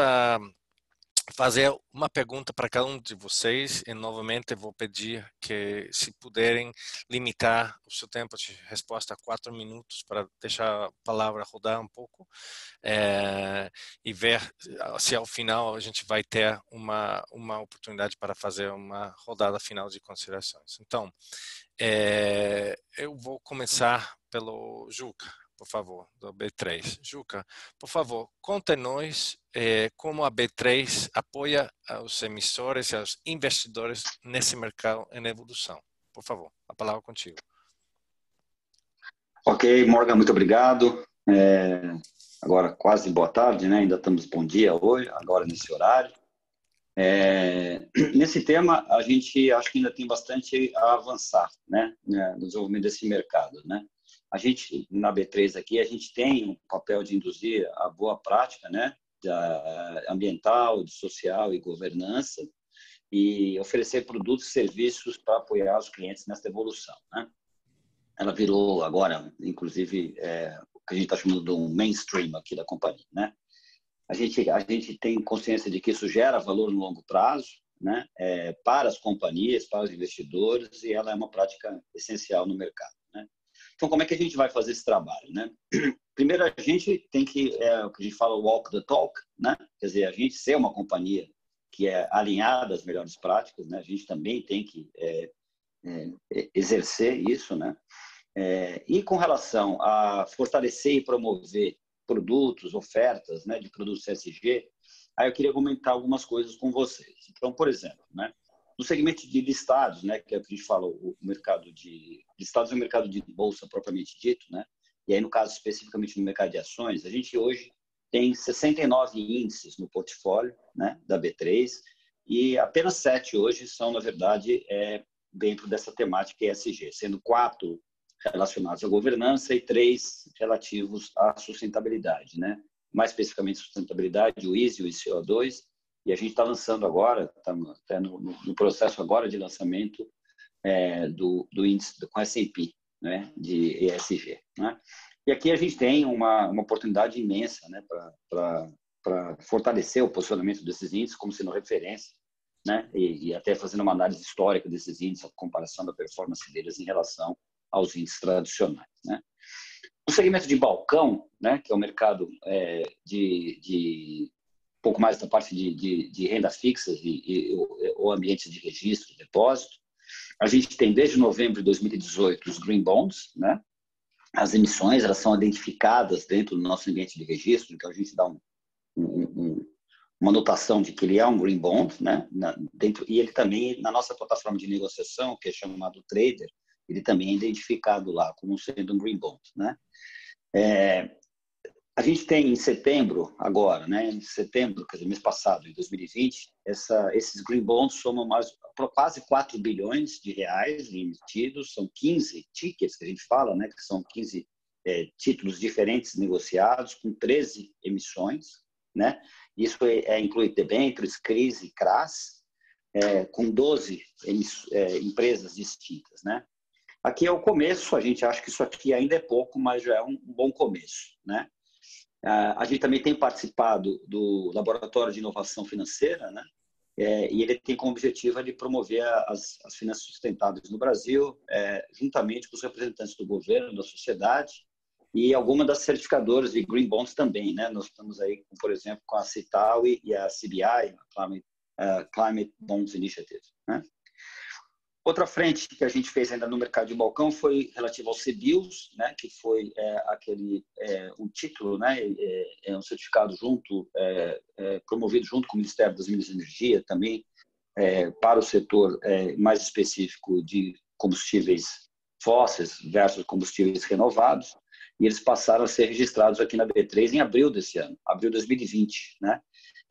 fazer uma pergunta para cada um de vocês e novamente vou pedir que, se puderem, limitar o seu tempo de resposta a 4 minutos para deixar a palavra rodar um pouco e ver se ao final a gente vai ter uma oportunidade para fazer uma rodada final de considerações. Então, eu vou começar pelo Juca, por favor, do B3. Juca, por favor, conte-nos como a B3 apoia os emissores e os investidores nesse mercado em evolução. Por favor, a palavra é contigo. Ok, Morgan, muito obrigado. Agora quase boa tarde, né? Ainda estamos bom dia hoje, agora nesse horário. Nesse tema, a gente acho que ainda tem bastante a avançar, né, no desenvolvimento desse mercado, né? A gente, na B3 aqui, a gente tem um papel de induzir a boa prática, né, ambiental, de social e governança, e oferecer produtos e serviços para apoiar os clientes nessa evolução, né? Ela virou agora, inclusive, o que a gente está chamando de um mainstream aqui da companhia, né? A gente tem consciência de que isso gera valor no longo prazo, né? Para as companhias, para os investidores, e ela é uma prática essencial no mercado, né? Então, como é que a gente vai fazer esse trabalho, né? Primeiro, a gente tem que, o que a gente fala, walk the talk, né? Quer dizer, a gente ser uma companhia que é alinhada às melhores práticas, né? A gente também tem que exercer isso, né? E com relação a fortalecer e promover produtos, ofertas, né, de produtos ESG, aí eu queria comentar algumas coisas com vocês. Então, por exemplo, né, no segmento de listados, né, que é o que a gente fala, o mercado de listados é o mercado de bolsa propriamente dito, né? E aí, no caso, especificamente no mercado de ações, a gente hoje tem 69 índices no portfólio, né, da B3, e apenas 7 hoje são, na verdade, dentro dessa temática ESG, sendo 4 relacionados à governança e 3 relativos à sustentabilidade, né? Mais especificamente sustentabilidade, o ISE e o ICO2, e a gente está lançando agora, está no processo agora de lançamento do índice com S&P, né? De ESG, né? E aqui a gente tem uma oportunidade imensa, né? Para fortalecer o posicionamento desses índices como sendo referência, né? E até fazendo uma análise histórica desses índices, a comparação da performance deles em relação aos índices tradicionais, né? O segmento de balcão, né, que é o mercado de um pouco mais da parte de renda fixa ou ambientes de registro, depósito, a gente tem desde novembro de 2018 os green bonds, né? As emissões, elas são identificadas dentro do nosso ambiente de registro, então a gente dá uma notação de que ele é um green bond, né? E ele também, na nossa plataforma de negociação, que é chamado Trader, ele também é identificado lá como sendo um green bond, né? A gente tem em setembro agora, né? Em setembro, quer dizer, mês passado, em 2020, esses green bonds somam quase 4 bilhões de reais emitidos, são 15 tickets que a gente fala, né? Que são 15 títulos diferentes negociados com 13 emissões, né? Isso inclui debêntures, CRIs e CRAs, com 12 empresas distintas, né? Aqui é o começo, a gente acha que isso aqui ainda é pouco, mas já é um bom começo, né? A gente também tem participado do Laboratório de Inovação Financeira, né? E ele tem como objetivo de promover as finanças sustentáveis no Brasil, juntamente com os representantes do governo, da sociedade e algumas das certificadoras de Green Bonds também, né? Nós estamos aí, por exemplo, com a Cital e a CBI, a Climate Bonds Initiative, né? Outra frente que a gente fez ainda no mercado de balcão foi relativo aos CBIOS, né, que foi um título, né, um certificado promovido junto com o Ministério das Minas e Energia, também para o setor mais específico de combustíveis fósseis versus combustíveis renovados, e eles passaram a ser registrados aqui na B3 em abril desse ano, abril de 2020, né?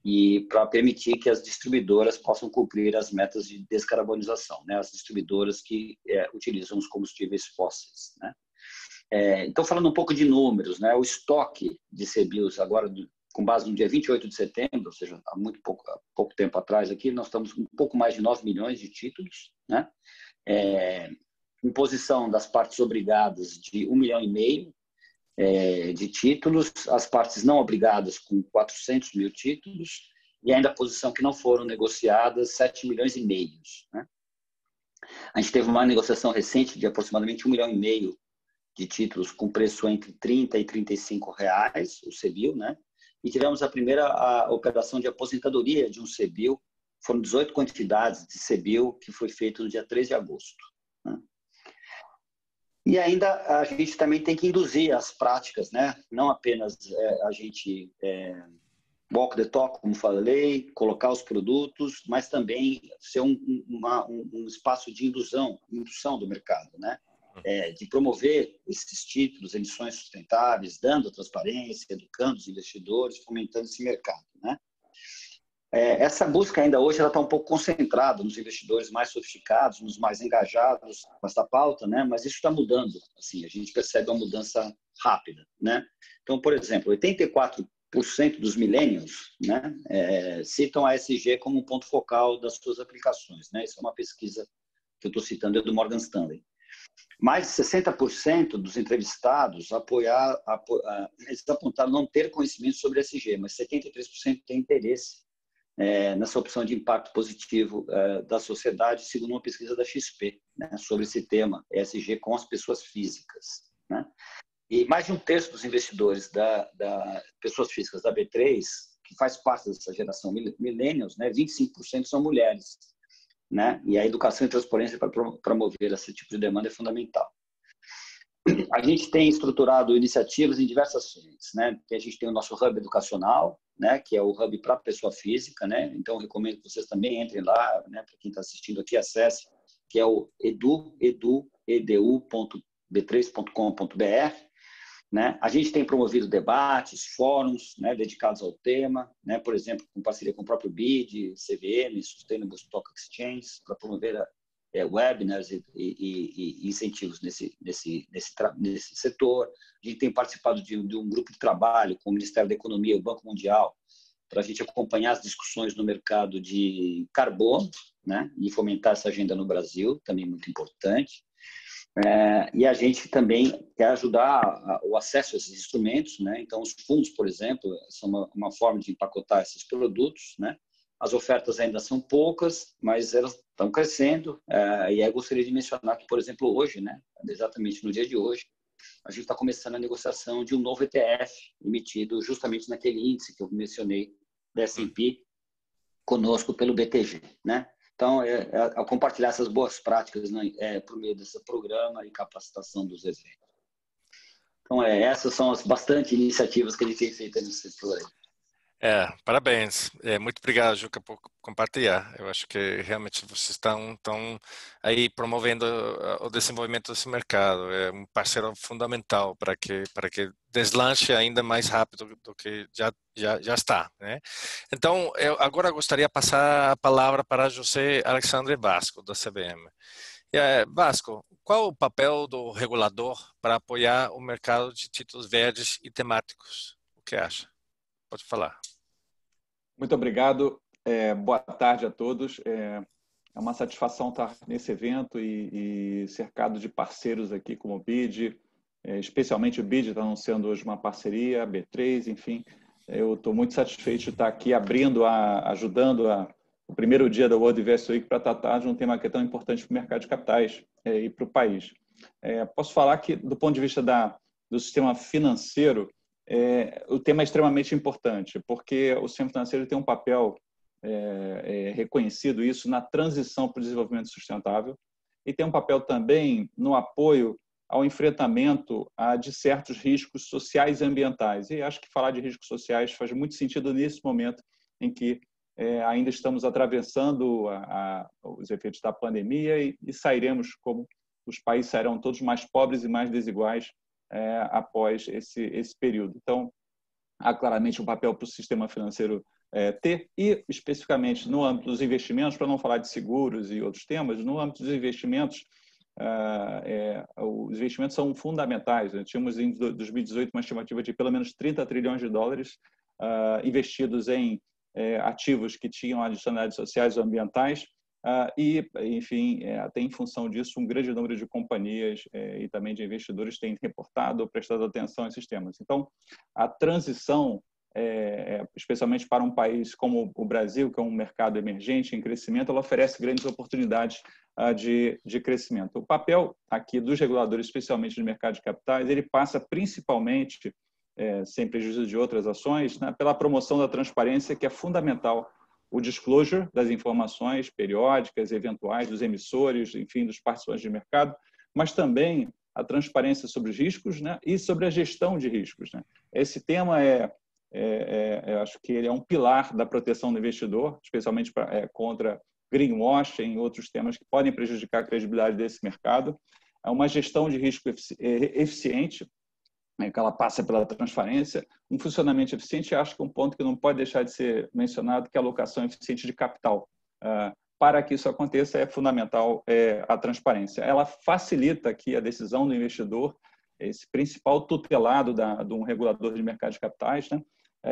E para permitir que as distribuidoras possam cumprir as metas de descarbonização, né? As distribuidoras que utilizam os combustíveis fósseis, né? Então, falando um pouco de números, né? O estoque de CBIOS agora, com base no dia 28 de setembro, ou seja, há pouco tempo atrás aqui, nós estamos com um pouco mais de 9 milhões de títulos, né? Em posição das partes obrigadas de 1,5 milhão de títulos, as partes não obrigadas com 400 mil títulos e ainda a posição que não foram negociadas, 7,5 milhões, né? A gente teve uma negociação recente de aproximadamente 1,5 milhão de títulos com preço entre R$30 e R$35, o CBIO, né? E tivemos a primeira operação de aposentadoria de um CBIO, foram 18 quantidades de CBIO que foi feito no dia 13 de agosto, né? E ainda a gente também tem que induzir as práticas, né? Não apenas a gente walk the talk, como falei, colocar os produtos, mas também ser um espaço de indução do mercado, né? De promover esses títulos, emissões sustentáveis, dando transparência, educando os investidores, fomentando esse mercado, né? Essa busca ainda hoje ela está um pouco concentrada nos investidores mais sofisticados, nos mais engajados com essa pauta, né? Mas isso está mudando. Assim, a gente percebe uma mudança rápida, né? Então, por exemplo, 84% dos millennials, né, citam a ESG como um ponto focal das suas aplicações, né? Isso é uma pesquisa que eu estou citando, é do Morgan Stanley. Mais de 60% dos entrevistados eles apontaram não ter conhecimento sobre ESG, mas 73% têm interesse nessa opção de impacto positivo da sociedade, segundo uma pesquisa da XP, né, sobre esse tema, ESG com as pessoas físicas, né? E mais de um terço dos investidores da pessoas físicas da B3, que faz parte dessa geração millennials, né, 25% são mulheres, né? E a educação e transparência para promover esse tipo de demanda é fundamental. A gente tem estruturado iniciativas em diversas frentes, né? A gente tem o nosso hub educacional, né? Que é o hub para a pessoa física, né? Então, eu recomendo que vocês também entrem lá, né? Para quem está assistindo aqui, acesse, que é o edu.b3.com.br, né? A gente tem promovido debates, fóruns, né? Dedicados ao tema, né? Por exemplo, com parceria com o próprio BID, CVM, Sustainable Stock Exchange, para promover webinars e incentivos nesse setor. A gente tem participado de um grupo de trabalho com o Ministério da Economia e o Banco Mundial para a gente acompanhar as discussões no mercado de carbono, né, e fomentar essa agenda no Brasil, também muito importante. E a gente também quer ajudar o acesso a esses instrumentos, né? Então, os fundos, por exemplo, são uma forma de empacotar esses produtos, né? As ofertas ainda são poucas, mas elas estão crescendo. E eu gostaria de mencionar que, por exemplo, hoje, né, exatamente no dia de hoje, a gente está começando a negociação de um novo ETF emitido justamente naquele índice que eu mencionei, da S&P, conosco pelo BTG, né? Então, ao compartilhar essas boas práticas, né, por meio desse programa e capacitação dos eventos. Então, essas são as bastante iniciativas que a gente tem feito nesse setor aí. Parabéns. Muito obrigado, Juca, por compartilhar. Eu acho que realmente vocês estão aí promovendo o desenvolvimento desse mercado. É um parceiro fundamental para que deslanche ainda mais rápido do que já está, né? Então, eu agora gostaria de passar a palavra para José Alexandre Vasco, da CVM. Vasco, qual o papel do regulador para apoiar o mercado de títulos verdes e temáticos? O que acha? Pode falar. Muito obrigado. Boa tarde a todos. É uma satisfação estar nesse evento e cercado de parceiros aqui como o BID. Especialmente o BID está anunciando hoje uma parceria, a B3, enfim. Eu estou muito satisfeito de estar aqui ajudando o primeiro dia da World Investor Week para tratar de um tema que é tão importante para o mercado de capitais e para o país. Posso falar que, do ponto de vista do sistema financeiro, o tema é extremamente importante, porque o sistema financeiro tem um papel reconhecido isso na transição para o desenvolvimento sustentável e tem um papel também no apoio ao enfrentamento de certos riscos sociais e ambientais. E acho que falar de riscos sociais faz muito sentido nesse momento em que ainda estamos atravessando os efeitos da pandemia e sairemos, como os países sairão todos mais pobres e mais desiguais após esse período. Então, há claramente um papel para o sistema financeiro ter, e especificamente no âmbito dos investimentos, para não falar de seguros e outros temas, no âmbito dos investimentos, os investimentos são fundamentais. Nós tínhamos em 2018 uma estimativa de pelo menos 30 trilhões de dólares investidos em ativos que tinham adicionalidades sociais ou ambientais, e, enfim, até em função disso, um grande número de companhias e também de investidores têm reportado ou prestado atenção a esses temas. Então, a transição, especialmente para um país como o Brasil, que é um mercado emergente em crescimento, ela oferece grandes oportunidades de crescimento. O papel aqui dos reguladores, especialmente do mercado de capitais, ele passa principalmente, sem prejuízo de outras ações, né, pela promoção da transparência, que é fundamental. O disclosure das informações periódicas, eventuais, dos emissores, enfim, dos participantes de mercado, mas também a transparência sobre os riscos, né, e sobre a gestão de riscos, né. Esse tema eu acho que ele é um pilar da proteção do investidor, especialmente contra greenwashing e outros temas que podem prejudicar a credibilidade desse mercado. É uma gestão de risco eficiente, que ela passa pela transparência, um funcionamento eficiente, acho que um ponto que não pode deixar de ser mencionado, que é a alocação eficiente de capital. Para que isso aconteça, é fundamental a transparência. Ela facilita aqui a decisão do investidor, esse principal tutelado de um regulador de mercado de capitais, né?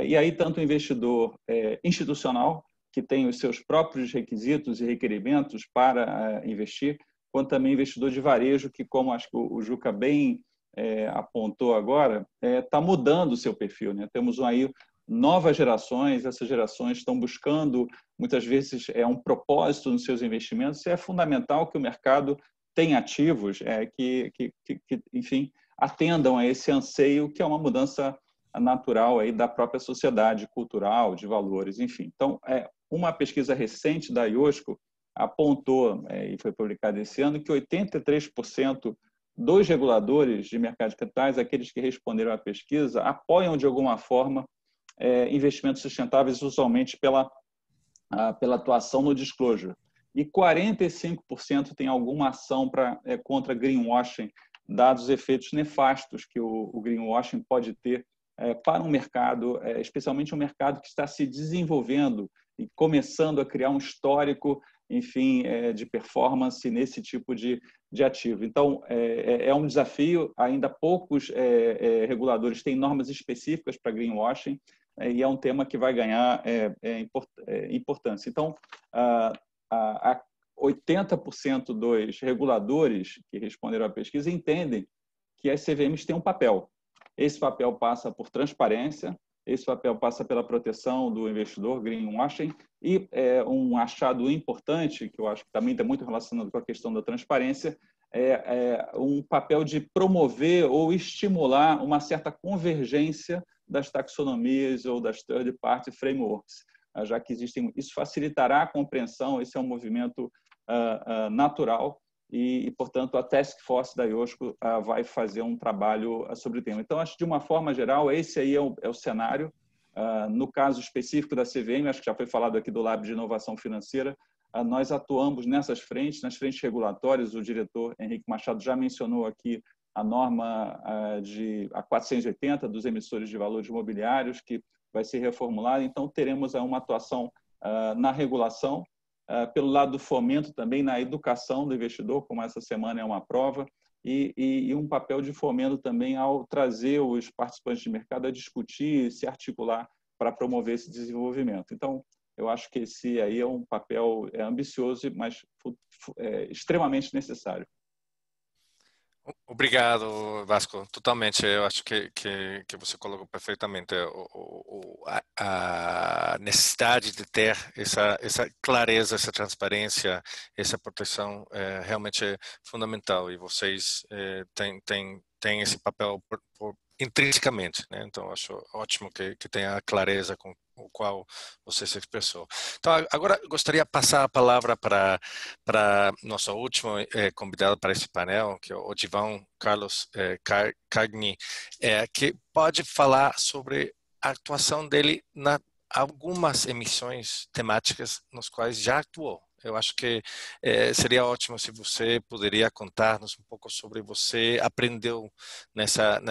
E aí tanto o investidor institucional, que tem os seus próprios requisitos e requerimentos para investir, quanto também investidor de varejo, que, como acho que o Juca bem apontou agora, está mudando o seu perfil, né? Temos aí novas gerações, essas gerações estão buscando, muitas vezes, um propósito nos seus investimentos, e é fundamental que o mercado tenha ativos que, enfim, atendam a esse anseio, que é uma mudança natural aí da própria sociedade cultural, de valores, enfim. Então, uma pesquisa recente da IOSCO apontou, e foi publicada esse ano, que 83% dos reguladores de mercado de capitais, aqueles que responderam à pesquisa, apoiam de alguma forma investimentos sustentáveis, usualmente pela atuação no disclosure. E 45% tem alguma ação contra greenwashing, dados os efeitos nefastos que o greenwashing pode ter para um mercado, especialmente um mercado que está se desenvolvendo e começando a criar um histórico, enfim, de performance nesse tipo de ativo. Então, é um desafio, ainda poucos reguladores têm normas específicas para greenwashing, e é um tema que vai ganhar importância. Então, 80% dos reguladores que responderam à pesquisa entendem que as CVMs têm um papel. Esse papel passa por transparência, esse papel passa pela proteção do investidor, greenwashing, e um achado importante, que eu acho que também está muito relacionado com a questão da transparência, um papel de promover ou estimular uma certa convergência das taxonomias ou das third-party frameworks, já que existem. Isso facilitará a compreensão, esse é um movimento natural e, portanto, a Task Force da IOSCO vai fazer um trabalho sobre o tema. Então, acho que, de uma forma geral, esse aí é o cenário. No caso específico da CVM, acho que já foi falado aqui do Lab de Inovação Financeira, nós atuamos nessas frentes, nas frentes regulatórias. O diretor Henrique Machado já mencionou aqui a norma a 480 dos emissores de valores imobiliários, que vai ser reformulada. Então, teremos uma atuação na regulação, pelo lado do fomento também na educação do investidor, como essa semana é uma prova, e um papel de fomento também ao trazer os participantes de mercado a discutir, se articular para promover esse desenvolvimento. Então, eu acho que esse aí é um papel ambicioso, mas extremamente necessário. Obrigado, Vasco. Totalmente. Eu acho que você colocou perfeitamente a necessidade de ter essa clareza, essa transparência, essa proteção é realmente fundamental. E vocês têm esse papel intrinsecamente, né? Então, acho ótimo que tenha a clareza com o qual você se expressou. Então, agora gostaria de passar a palavra para nosso último convidado para esse painel, que é o Odivan Carlos Cagni, que pode falar sobre a atuação dele em algumas emissões temáticas nos quais já atuou. Eu acho que seria ótimo se você poderia contar-nos um pouco sobre você aprendeu nessa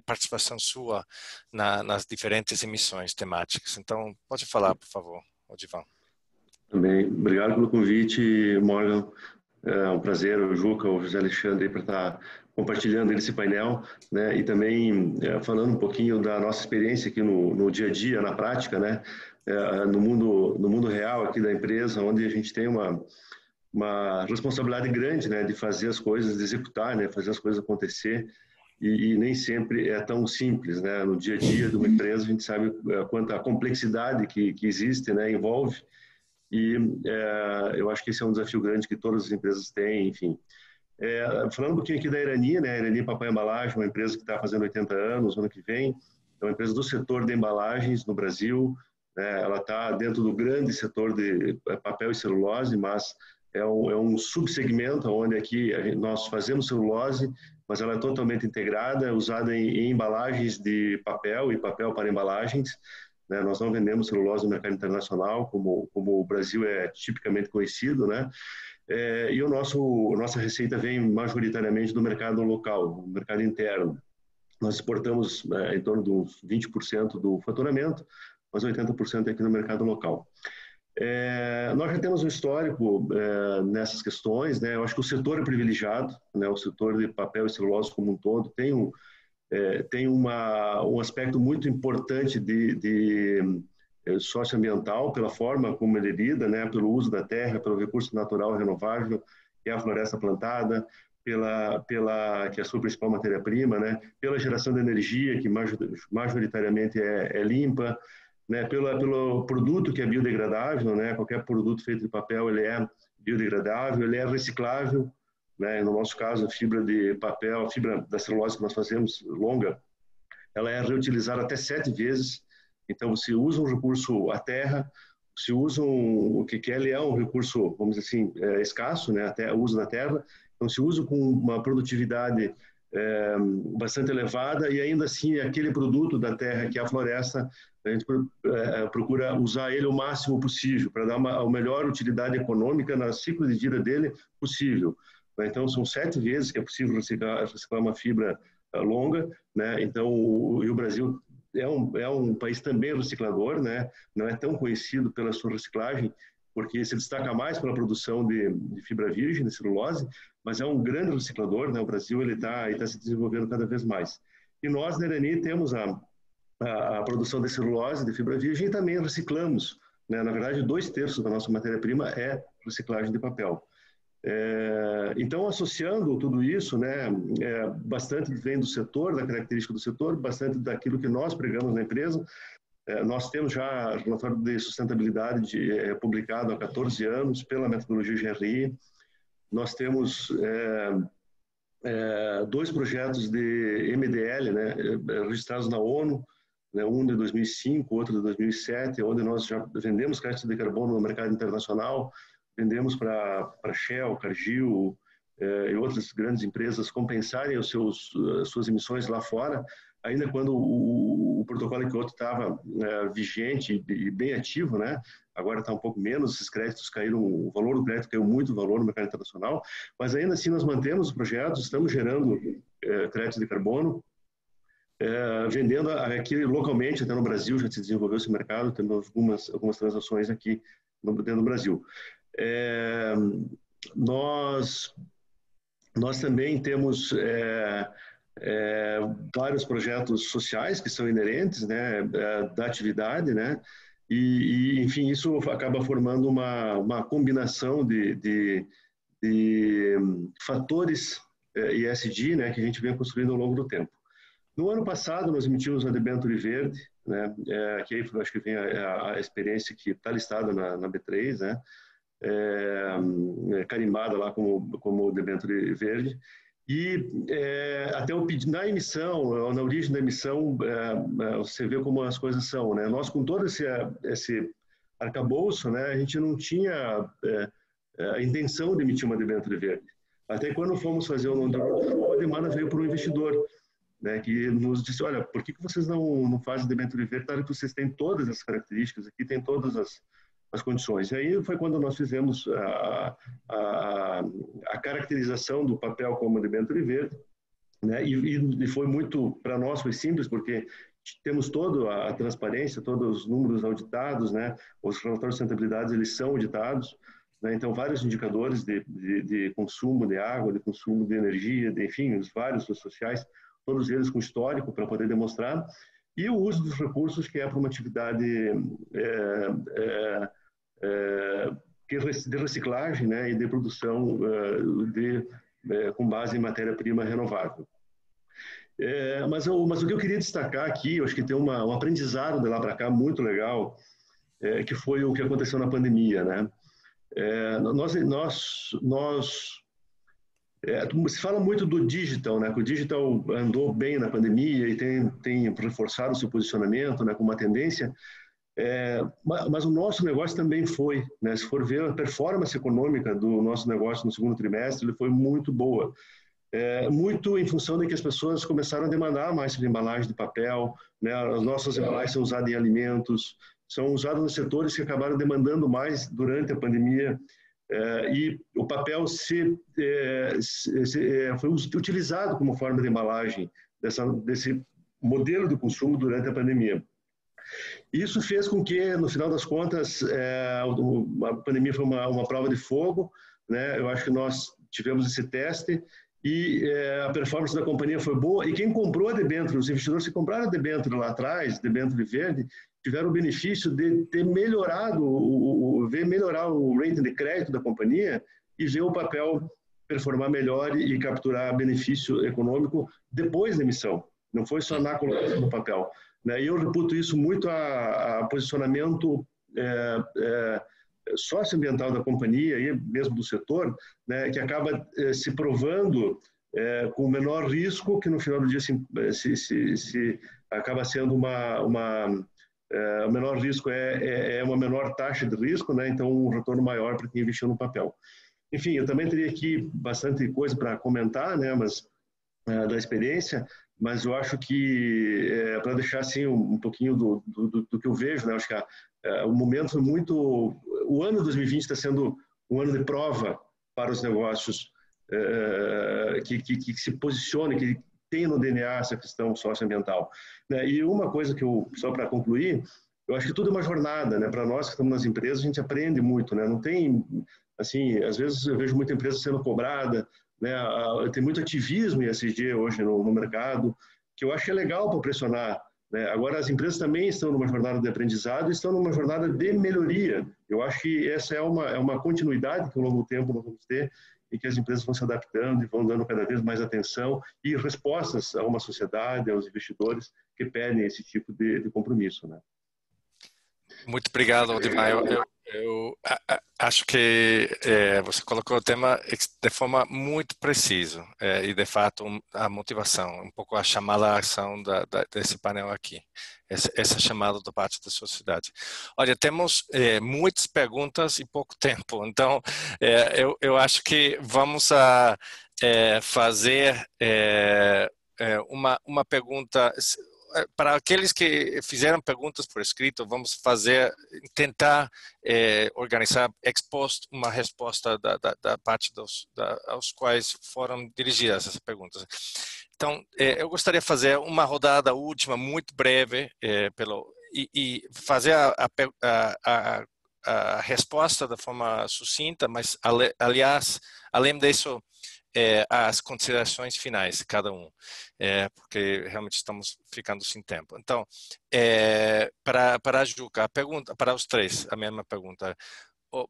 participação sua nas diferentes emissões temáticas. Então, pode falar, por favor, Odivan. Também, obrigado pelo convite, Morgan. É um prazer, o Juca, o José Alexandre, para estar compartilhando esse painel, né? E também falando um pouquinho da nossa experiência aqui no dia a dia, na prática, né? No mundo real aqui da empresa, onde a gente tem uma responsabilidade grande, né, de fazer as coisas, de executar, né, fazer as coisas acontecer, e nem sempre é tão simples, né? No dia a dia de uma empresa, a gente sabe quanta complexidade que existe, né, envolve, e eu acho que esse é um desafio grande que todas as empresas têm, enfim. Falando um pouquinho aqui da Irani, né, Irani Papai Embalagem, uma empresa que está fazendo 80 anos, ano que vem, é uma empresa do setor de embalagens no Brasil. Ela está dentro do grande setor de papel e celulose, mas é um subsegmento onde aqui nós fazemos celulose, mas ela é totalmente integrada, usada em embalagens de papel e papel para embalagens. Nós não vendemos celulose no mercado internacional, como o Brasil é tipicamente conhecido, né? E nossa receita vem majoritariamente do mercado local, do mercado interno. nós exportamos em torno de uns 20% do faturamento, mas 80% é aqui no mercado local. Nós já temos um histórico nessas questões, né? Eu acho que o setor é privilegiado, né? O setor de papel e celulose como um todo tem um aspecto muito importante de socioambiental, pela forma como ele lida, né? Pelo uso da terra, pelo recurso natural renovável, que é a floresta plantada, que é a sua principal matéria-prima, né? Pela geração de energia, que majoritariamente é limpa, né, pelo produto que é biodegradável, né, qualquer produto feito de papel ele é biodegradável, ele é reciclável, né, no nosso caso a fibra de papel, a fibra da celulose que nós fazemos longa, ela é reutilizada até 7 vezes, então você usa um recurso, a terra, se usa o que ele é um recurso, vamos dizer assim, escasso, né, até o uso da terra, então se usa com uma produtividade bastante elevada e ainda assim aquele produto da terra que é a floresta, a gente procura usar ele o máximo possível para dar a melhor utilidade econômica no ciclo de vida dele possível. Então são 7 vezes que é possível reciclar uma fibra longa, né? Então o Brasil é um país também reciclador, né? Não é tão conhecido pela sua reciclagem, porque se destaca mais pela produção de fibra virgem, de celulose, mas é um grande reciclador, né? O Brasil ele está se desenvolvendo cada vez mais. E nós, na Irani, temos a produção de celulose, de fibra virgem, e também reciclamos, né? Na verdade, 2/3 da nossa matéria-prima é reciclagem de papel. Então, associando tudo isso, né, bastante vem do setor, da característica do setor, bastante daquilo que nós pregamos na empresa. Nós temos já relatório de sustentabilidade publicado há 14 anos pela metodologia GRI. Nós temos 2 projetos de MDL, né, registrados na ONU, né, um de 2005, outro de 2007, onde nós já vendemos crédito de carbono no mercado internacional, vendemos para Shell, Cargill e outras grandes empresas compensarem suas emissões lá fora, ainda quando o protocolo de Kyoto estava vigente e bem ativo, né? Agora está um pouco menos, esses créditos caíram, o valor do crédito caiu muito o valor no mercado internacional, mas ainda assim nós mantemos os projetos, estamos gerando crédito de carbono, vendendo aqui localmente, até no Brasil já se desenvolveu esse mercado, temos algumas transações aqui dentro do Brasil. Nós também temos vários projetos sociais que são inerentes, né, da atividade, né, e enfim, isso acaba formando uma combinação de fatores ESG, né, que a gente vem construindo ao longo do tempo. No ano passado, nós emitimos a debênture verde, né, que aí acho que vem a experiência que está listada na B3, né, carimbada lá como debênture verde. E até na emissão, na origem da emissão, você vê como as coisas são, né? Nós, com todo esse arcabouço, né, a gente não tinha a intenção de emitir uma debênture verde. Até quando fomos fazer a demanda veio por um investidor, né, que nos disse, olha, por que vocês não fazem debênture verde? Claro que vocês têm todas as características aqui, tem todas as condições. E aí foi quando nós fizemos a caracterização do papel como debênture verde, né? E foi muito, para nós foi simples, porque temos toda a transparência, todos os números auditados, né? Os relatórios de sustentabilidade, eles são auditados, né? Então vários indicadores de consumo de água, de consumo de energia, enfim, os vários sociais, todos eles com histórico para poder demonstrar, e o uso dos recursos, que é para uma atividade de reciclagem, né, e de produção com base em matéria-prima renovável. Mas o que eu queria destacar aqui, eu acho que tem um aprendizado de lá para cá muito legal, que foi o que aconteceu na pandemia, né? Se fala muito do digital, né? Que o digital andou bem na pandemia e tem reforçado o seu posicionamento, né, com uma tendência. Mas o nosso negócio também foi, né? Se for ver a performance econômica do nosso negócio no segundo trimestre, ele foi muito boa. Muito em função de que as pessoas começaram a demandar mais sobre embalagem de papel, né? As nossas embalagens são usadas em alimentos, são usadas nos setores que acabaram demandando mais durante a pandemia. E o papel foi utilizado como forma de embalagem desse modelo de consumo durante a pandemia. Isso fez com que, no final das contas, a pandemia foi uma prova de fogo, né? Eu acho que nós tivemos esse teste e a performance da companhia foi boa. E quem comprou a debênture, os investidores que compraram a debênture lá atrás, debênture verde, tiveram o benefício de ter melhorar o rating de crédito da companhia e ver o papel performar melhor e capturar benefício econômico depois da emissão. Não foi só na colocação do papel. E eu reputo isso muito a posicionamento socioambiental da companhia e mesmo do setor, né, que acaba se provando com menor risco, que no final do dia se acaba sendo o menor risco é uma menor taxa de risco, né, então um retorno maior para quem investiu no papel. Enfim, eu também teria aqui bastante coisa para comentar, né, mas da experiência, mas eu acho que para deixar assim um pouquinho do que eu vejo, né, acho que o momento foi muito, o ano 2020 está sendo um ano de prova para os negócios que se posicionem, que tem no DNA essa questão socioambiental, né? E uma coisa que só para concluir, eu acho que tudo é uma jornada, né? Para nós que estamos nas empresas, a gente aprende muito, né? Não tem, assim, às vezes eu vejo muita empresa sendo cobrada, né? Tem muito ativismo em ESG hoje no mercado, que eu acho que é legal para pressionar, né? Agora, as empresas também estão numa jornada de aprendizado e estão numa jornada de melhoria. Eu acho que essa é uma continuidade que ao longo do tempo nós vamos ter e que as empresas vão se adaptando e vão dando cada vez mais atenção e respostas a uma sociedade, aos investidores que pedem esse tipo de compromisso, né? Muito obrigado, Odimar. Eu acho que você colocou o tema de forma muito precisa e, de fato, a motivação, um pouco a chamada à ação desse painel aqui, essa chamada da parte da sociedade. Olha, temos muitas perguntas e pouco tempo, então eu acho que vamos fazer uma pergunta. Para aqueles que fizeram perguntas por escrito, vamos tentar organizar ex post uma resposta da parte aos quais foram dirigidas essas perguntas. Então, eu gostaria de fazer uma rodada última, muito breve, e fazer a resposta de forma sucinta, mas, aliás, além disso, as considerações finais, cada um, porque realmente estamos ficando sem tempo. Então, para a Juca, a pergunta, para os três, a mesma pergunta. O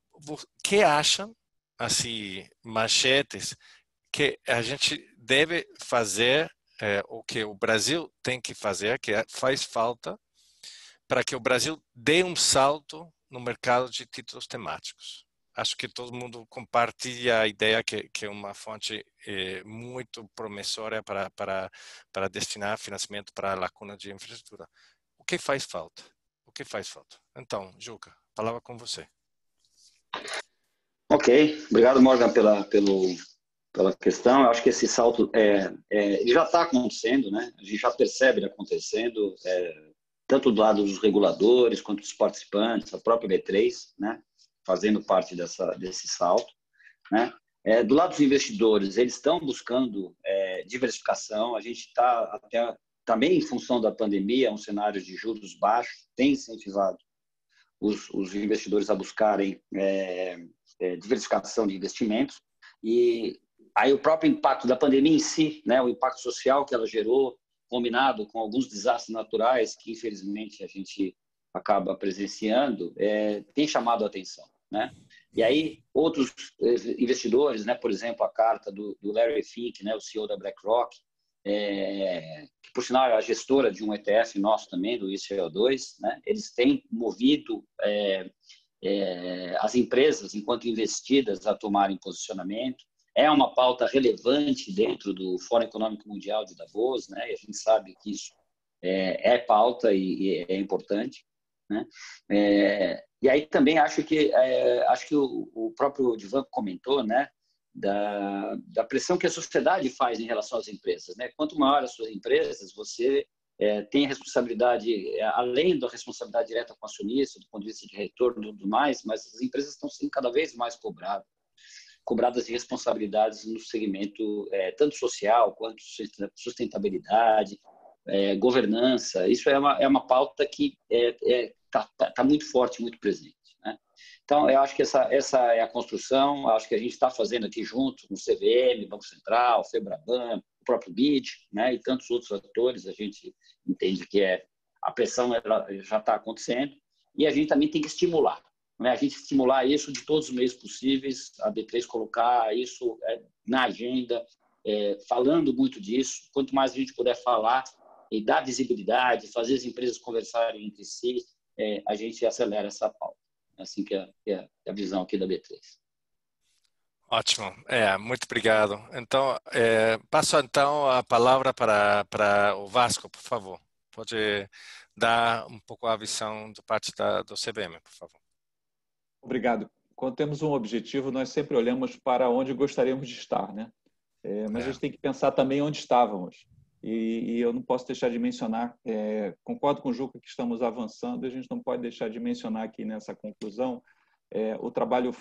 que acham, assim, manchetes, que a gente deve fazer, o que o Brasil tem que fazer, que faz falta, para que o Brasil dê um salto no mercado de títulos temáticos? Acho que todo mundo compartilha a ideia que é uma fonte muito promissora para destinar financiamento para a lacuna de infraestrutura. O que faz falta? O que faz falta? Então, Juca, a palavra com você. Ok, obrigado, Morgan, pela questão. Eu acho que esse salto ele já está acontecendo, né? A gente já percebe ele acontecendo, tanto do lado dos reguladores quanto dos participantes, a própria B3, né? Fazendo parte desse salto, né? Do lado dos investidores, eles estão buscando diversificação. A gente está até também em função da pandemia, um cenário de juros baixos tem incentivado os investidores a buscarem diversificação de investimentos. E aí o próprio impacto da pandemia em si, né? O impacto social que ela gerou, combinado com alguns desastres naturais que infelizmente a gente acaba presenciando, tem chamado a atenção, né? E aí outros investidores, né, por exemplo, a carta do Larry Fink, né, o CEO da BlackRock, que por sinal é a gestora de um ETF nosso também, do ICO2, né? Eles têm movido as empresas, enquanto investidas, a tomarem posicionamento. É uma pauta relevante dentro do Fórum Econômico Mundial de Davos, né? E a gente sabe que isso é pauta e é importante, né? E aí também acho que o próprio Divan comentou, né, da pressão que a sociedade faz em relação às empresas, né? Quanto maior as suas empresas, você tem a responsabilidade, além da responsabilidade direta com o acionista, do ponto de vista de retorno e tudo mais, mas as empresas estão sendo cada vez mais cobradas. cobradas de responsabilidades no segmento tanto social quanto sustentabilidade, governança. Isso é uma pauta que está muito forte, muito presente, né? Então, eu acho que essa é a construção, acho que a gente está fazendo aqui junto com o CVM, Banco Central, FEBRABAN, o próprio BID, né, e tantos outros atores. A gente entende que a pressão já está acontecendo e a gente também tem que estimular, né? A gente estimular isso de todos os meios possíveis, a B3 colocar isso na agenda, falando muito disso. Quanto mais a gente puder falar e dar visibilidade, fazer as empresas conversarem entre si, a gente acelera essa pauta. Assim que é a visão aqui da B3. Ótimo, muito obrigado. Então, passo então a palavra para o Vasco, por favor. Pode dar um pouco a visão da parte do CVM, por favor. Obrigado. Quando temos um objetivo, nós sempre olhamos para onde gostaríamos de estar, né? Mas a gente tem que pensar também onde estávamos. E eu não posso deixar de mencionar, concordo com o Juca que estamos avançando, a gente não pode deixar de mencionar aqui nessa conclusão o trabalho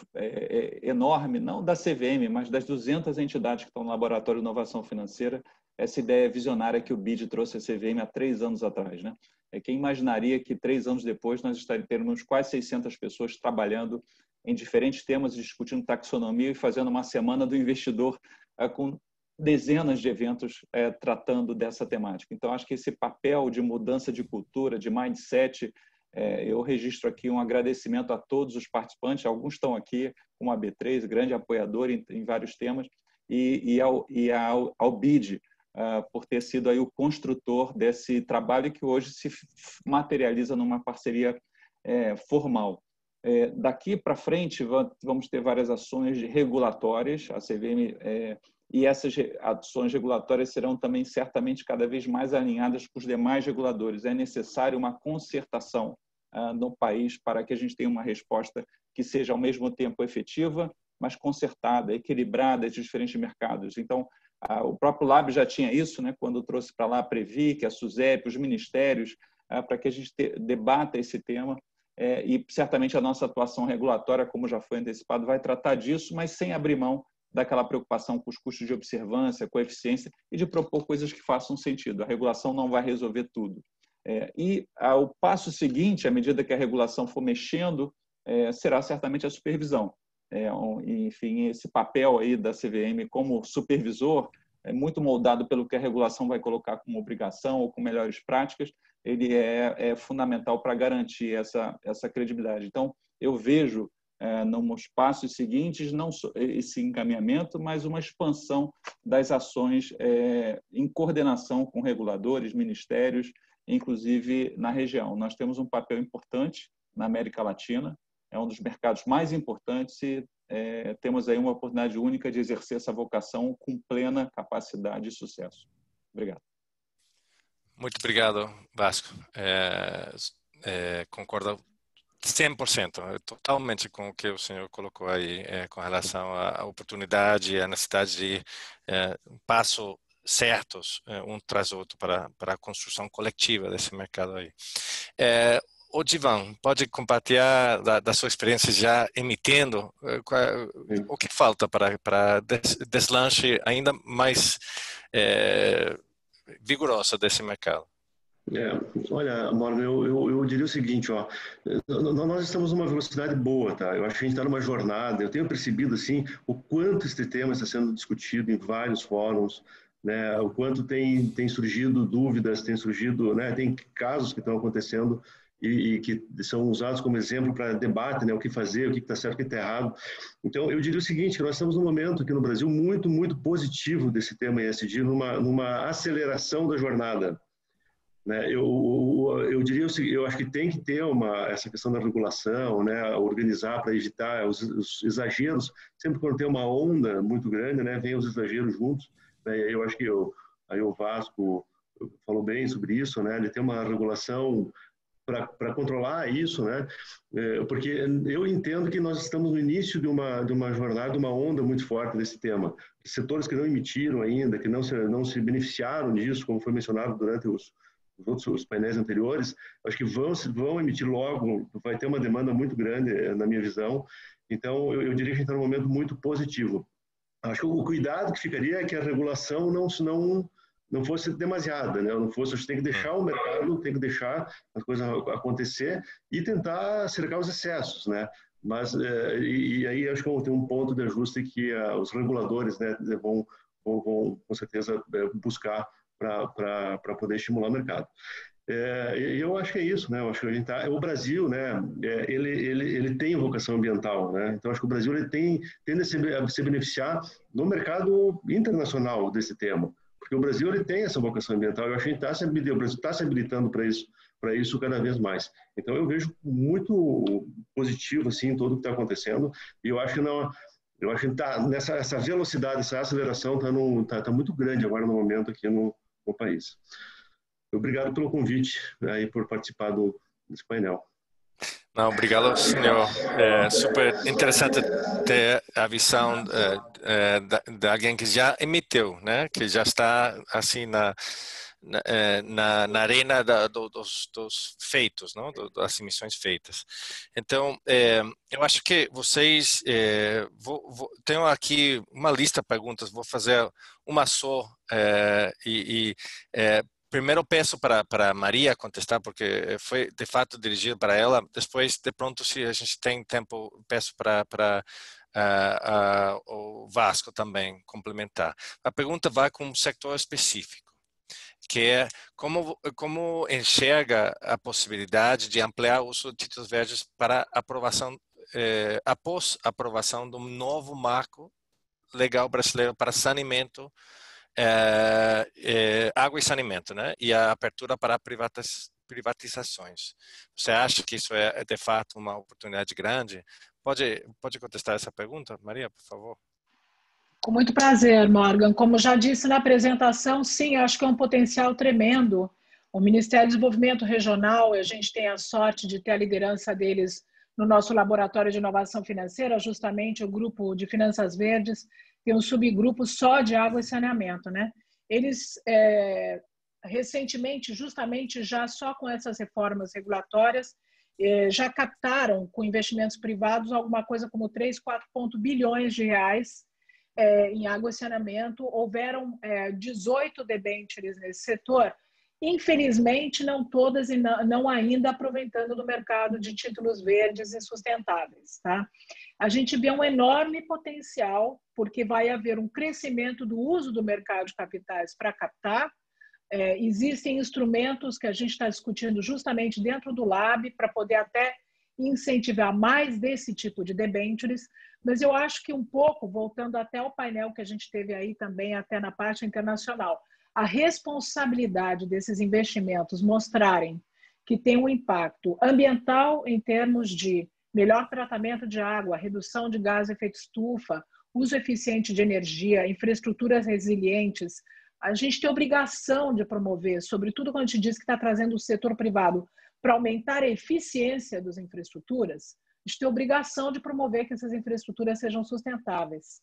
enorme, não da CVM, mas das 200 entidades que estão no Laboratório de Inovação Financeira, essa ideia visionária que o BID trouxe à CVM há 3 anos atrás, né? Quem imaginaria que 3 anos depois nós teremos quase 600 pessoas trabalhando em diferentes temas, discutindo taxonomia e fazendo uma semana do investidor com dezenas de eventos tratando dessa temática. Então, acho que esse papel de mudança de cultura, de mindset, eu registro aqui um agradecimento a todos os participantes, alguns estão aqui, como a B3, grande apoiador em vários temas, e ao BID, por ter sido aí o construtor desse trabalho que hoje se materializa numa parceria formal. Daqui para frente, vamos ter várias ações regulatórias, a CVM... E essas ações regulatórias serão também certamente cada vez mais alinhadas com os demais reguladores. É necessário uma concertação no país para que a gente tenha uma resposta que seja ao mesmo tempo efetiva, mas concertada, equilibrada entre os diferentes mercados. Então, o próprio Lab já tinha isso, né, quando trouxe para lá a Previc, a SUSEP, os ministérios, para que a gente debata esse tema. E certamente a nossa atuação regulatória, como já foi antecipado, vai tratar disso, mas sem abrir mão daquela preocupação com os custos de observância, com a eficiência e de propor coisas que façam sentido. A regulação não vai resolver tudo. E o passo seguinte, à medida que a regulação for mexendo, será certamente a supervisão. Enfim, esse papel aí da CVM como supervisor, muito moldado pelo que a regulação vai colocar como obrigação ou com melhores práticas, ele é fundamental para garantir essa credibilidade. Então, eu vejo nos passos seguintes, não só esse encaminhamento, mas uma expansão das ações em coordenação com reguladores, ministérios, inclusive na região. Nós temos um papel importante na América Latina, é um dos mercados mais importantes e temos aí uma oportunidade única de exercer essa vocação com plena capacidade e sucesso. Obrigado. Muito obrigado, Vasco. Concordo 100%, totalmente com o que o senhor colocou aí, com relação à oportunidade e à necessidade de passo certos, um tras outro, para a construção coletiva desse mercado aí. O Divan, pode compartilhar da sua experiência já emitindo o que falta para deslanche ainda mais vigoroso desse mercado? Olha, Morgan, eu diria o seguinte, nós estamos numa velocidade boa, tá? Eu acho que a gente está numa jornada. Eu tenho percebido assim o quanto este tema está sendo discutido em vários fóruns, né? O quanto tem surgido dúvidas, tem surgido, né? Tem casos que estão acontecendo e que são usados como exemplo para debate, né? O que fazer, o que está certo, o que está errado. Então, eu diria o seguinte, que nós estamos num momento aqui no Brasil muito, muito positivo desse tema ESG, numa aceleração da jornada. Né, eu diria, eu acho que tem que ter essa questão da regulação, né, organizar para evitar os exageros. Sempre quando tem uma onda muito grande, né, vem os exageros juntos. Né, eu acho que aí o Vasco falou bem sobre isso, né, ele tem uma regulação para controlar isso, né, porque eu entendo que nós estamos no início de uma jornada, de uma onda muito forte desse tema. Setores que não emitiram ainda, que não se beneficiaram disso, como foi mencionado durante os painéis anteriores, acho que vão emitir logo, vai ter uma demanda muito grande, na minha visão. Então, eu diria que a gente está num momento muito positivo. Acho que o cuidado que ficaria é que a regulação não fosse demasiada, né? Não fosse, a gente tem que deixar o mercado, tem que deixar as coisas acontecer e tentar cercar os excessos, né? Mas, e aí acho que tem um ponto de ajuste que os reguladores, né, vão com certeza buscar para poder estimular o mercado. Eu acho que é isso, né? Eu acho que a gente o Brasil, né? Ele tem vocação ambiental, né? Então acho que o Brasil ele tende a se beneficiar no mercado internacional desse tema, porque o Brasil ele tem essa vocação ambiental. Eu acho que o Brasil está se habilitando para isso cada vez mais. Então eu vejo muito positivo assim tudo que está acontecendo e eu acho que não. Eu acho que tá essa velocidade, essa aceleração tá muito grande agora no momento aqui no país. Obrigado pelo convite aí por participar desse painel. Não, obrigado, senhor. É super interessante ter a visão de alguém que já emitiu, né? Que já está assim na arena dos feitos, não? Das emissões feitas. Então, eu acho que vocês tenho aqui uma lista de perguntas. Vou fazer uma só primeiro eu peço para a Maria contestar, porque foi de fato dirigido para ela. Depois, de pronto, se a gente tem tempo, peço para o Vasco também complementar. A pergunta vai com um sector específico, que é como enxerga a possibilidade de ampliar o uso de títulos verdes para aprovação, após a aprovação do novo marco legal brasileiro para saneamento, água e saneamento, né? E a apertura para privatizações. Você acha que isso é de fato uma oportunidade grande? Pode contestar essa pergunta, Maria, por favor? Com muito prazer, Morgan. Como já disse na apresentação, sim, acho que é um potencial tremendo. O Ministério do Desenvolvimento Regional, a gente tem a sorte de ter a liderança deles no nosso Laboratório de Inovação Financeira, justamente o Grupo de Finanças Verdes, tem um subgrupo só de água e saneamento, né? Eles, recentemente, justamente já só com essas reformas regulatórias, já captaram com investimentos privados alguma coisa como 4 bilhões de reais em água e saneamento. Houveram 18 debêntures nesse setor, infelizmente não todas e não ainda aproveitando do mercado de títulos verdes e sustentáveis, tá? A gente vê um enorme potencial, porque vai haver um crescimento do uso do mercado de capitais para captar. Existem instrumentos que a gente está discutindo justamente dentro do Lab para poder até incentivar mais desse tipo de debêntures, mas eu acho que um pouco, voltando até ao painel que a gente teve aí também, até na parte internacional, a responsabilidade desses investimentos mostrarem que tem um impacto ambiental em termos de melhor tratamento de água, redução de gás de efeito estufa, uso eficiente de energia, infraestruturas resilientes. A gente tem obrigação de promover, sobretudo quando a gente diz que está trazendo o setor privado para aumentar a eficiência das infraestruturas, a gente tem obrigação de promover que essas infraestruturas sejam sustentáveis.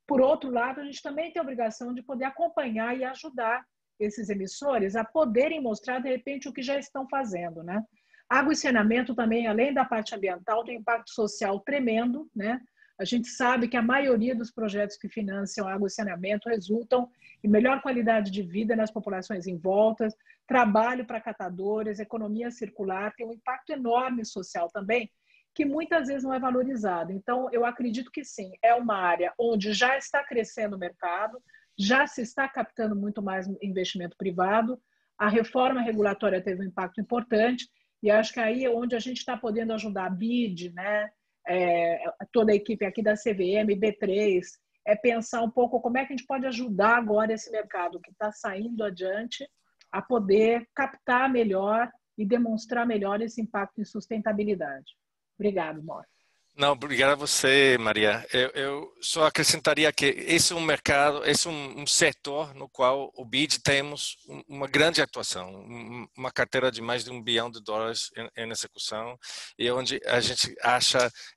Por outro lado, a gente também tem a obrigação de poder acompanhar e ajudar esses emissores a poderem mostrar, de repente, o que já estão fazendo, né? Água e saneamento também, além da parte ambiental, tem um impacto social tremendo, né? A gente sabe que a maioria dos projetos que financiam água e saneamento resultam em melhor qualidade de vida nas populações em volta, trabalho para catadores, economia circular, tem um impacto enorme social também, que muitas vezes não é valorizado. Então, eu acredito que sim, é uma área onde já está crescendo o mercado, já se está captando muito mais investimento privado, a reforma regulatória teve um impacto importante, e acho que aí é onde a gente está podendo ajudar a BID, né? Toda a equipe aqui da CVM, B3, pensar um pouco como é que a gente pode ajudar agora esse mercado que está saindo adiante a poder captar melhor e demonstrar melhor esse impacto em sustentabilidade. Obrigado, Mor. Não, obrigado a você, Maria. Eu só acrescentaria que esse é um mercado, esse é um setor no qual o BID temos uma grande atuação, uma carteira de mais de $1 bilhão em execução, e onde a gente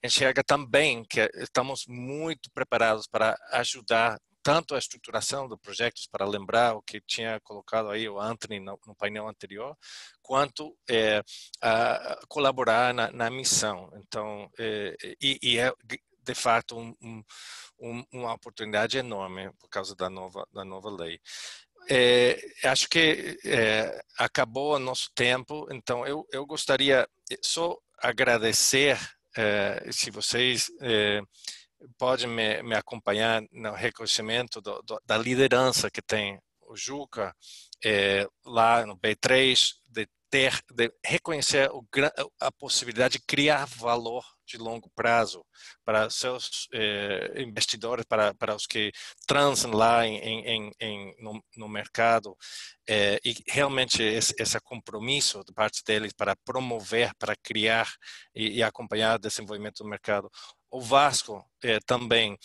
enxerga também que estamos muito preparados para ajudar tanto a estruturação do projeto, para lembrar o que tinha colocado aí o Anthony no painel anterior, quanto a colaborar na missão. Então, é de fato uma oportunidade enorme por causa da nova lei. Acho que acabou o nosso tempo, então eu gostaria só agradecer, se vocês podem me acompanhar no reconhecimento da liderança que tem o Juca lá no B3, de reconhecer a possibilidade de criar valor de longo prazo para seus investidores, para os que transam lá no mercado, e realmente esse compromisso de parte deles para promover, para criar e acompanhar o desenvolvimento do mercado. O Vasco também,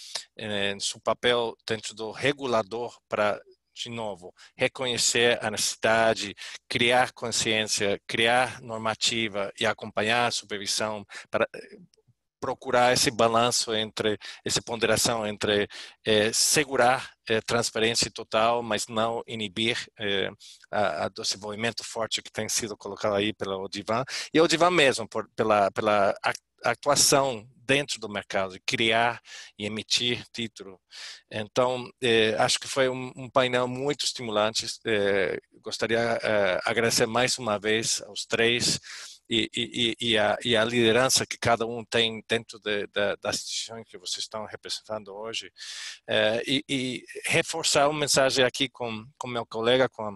seu papel dentro do regulador para, de novo, reconhecer a necessidade, criar consciência, criar normativa e acompanhar a supervisão para procurar esse balanço essa ponderação entre segurar transparência total, mas não inibir o desenvolvimento forte que tem sido colocado aí pelo Odivan, e o Odivan mesmo, pela atuação dentro do mercado, criar e emitir título. Então, acho que foi um painel muito estimulante. Gostaria de agradecer mais uma vez aos três e a liderança que cada um tem dentro das instituições que vocês estão representando hoje. E reforçar uma mensagem aqui com meu colega, com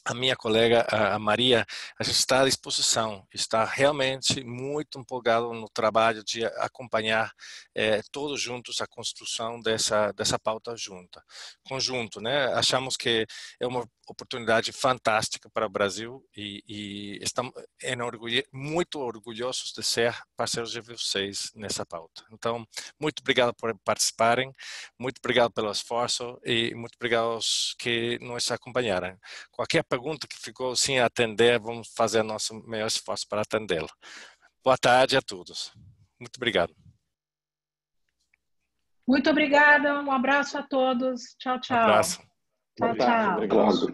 a minha colega, a Maria. A gente está à disposição, está realmente muito empolgado no trabalho de acompanhar todos juntos a construção dessa pauta conjunto, né? Achamos que é uma oportunidade fantástica para o Brasil e estamos muito orgulhosos de ser parceiros de vocês nessa pauta. Então, muito obrigado por participarem, muito obrigado pelo esforço e muito obrigado aos que nos acompanharam. Qualquer pergunta que ficou sem atender, vamos fazer nosso melhor esforço para atendê-la. Boa tarde a todos. Muito obrigado. Muito obrigada, um abraço a todos. Tchau, tchau. Um abraço. Tchau, tchau. Obrigado.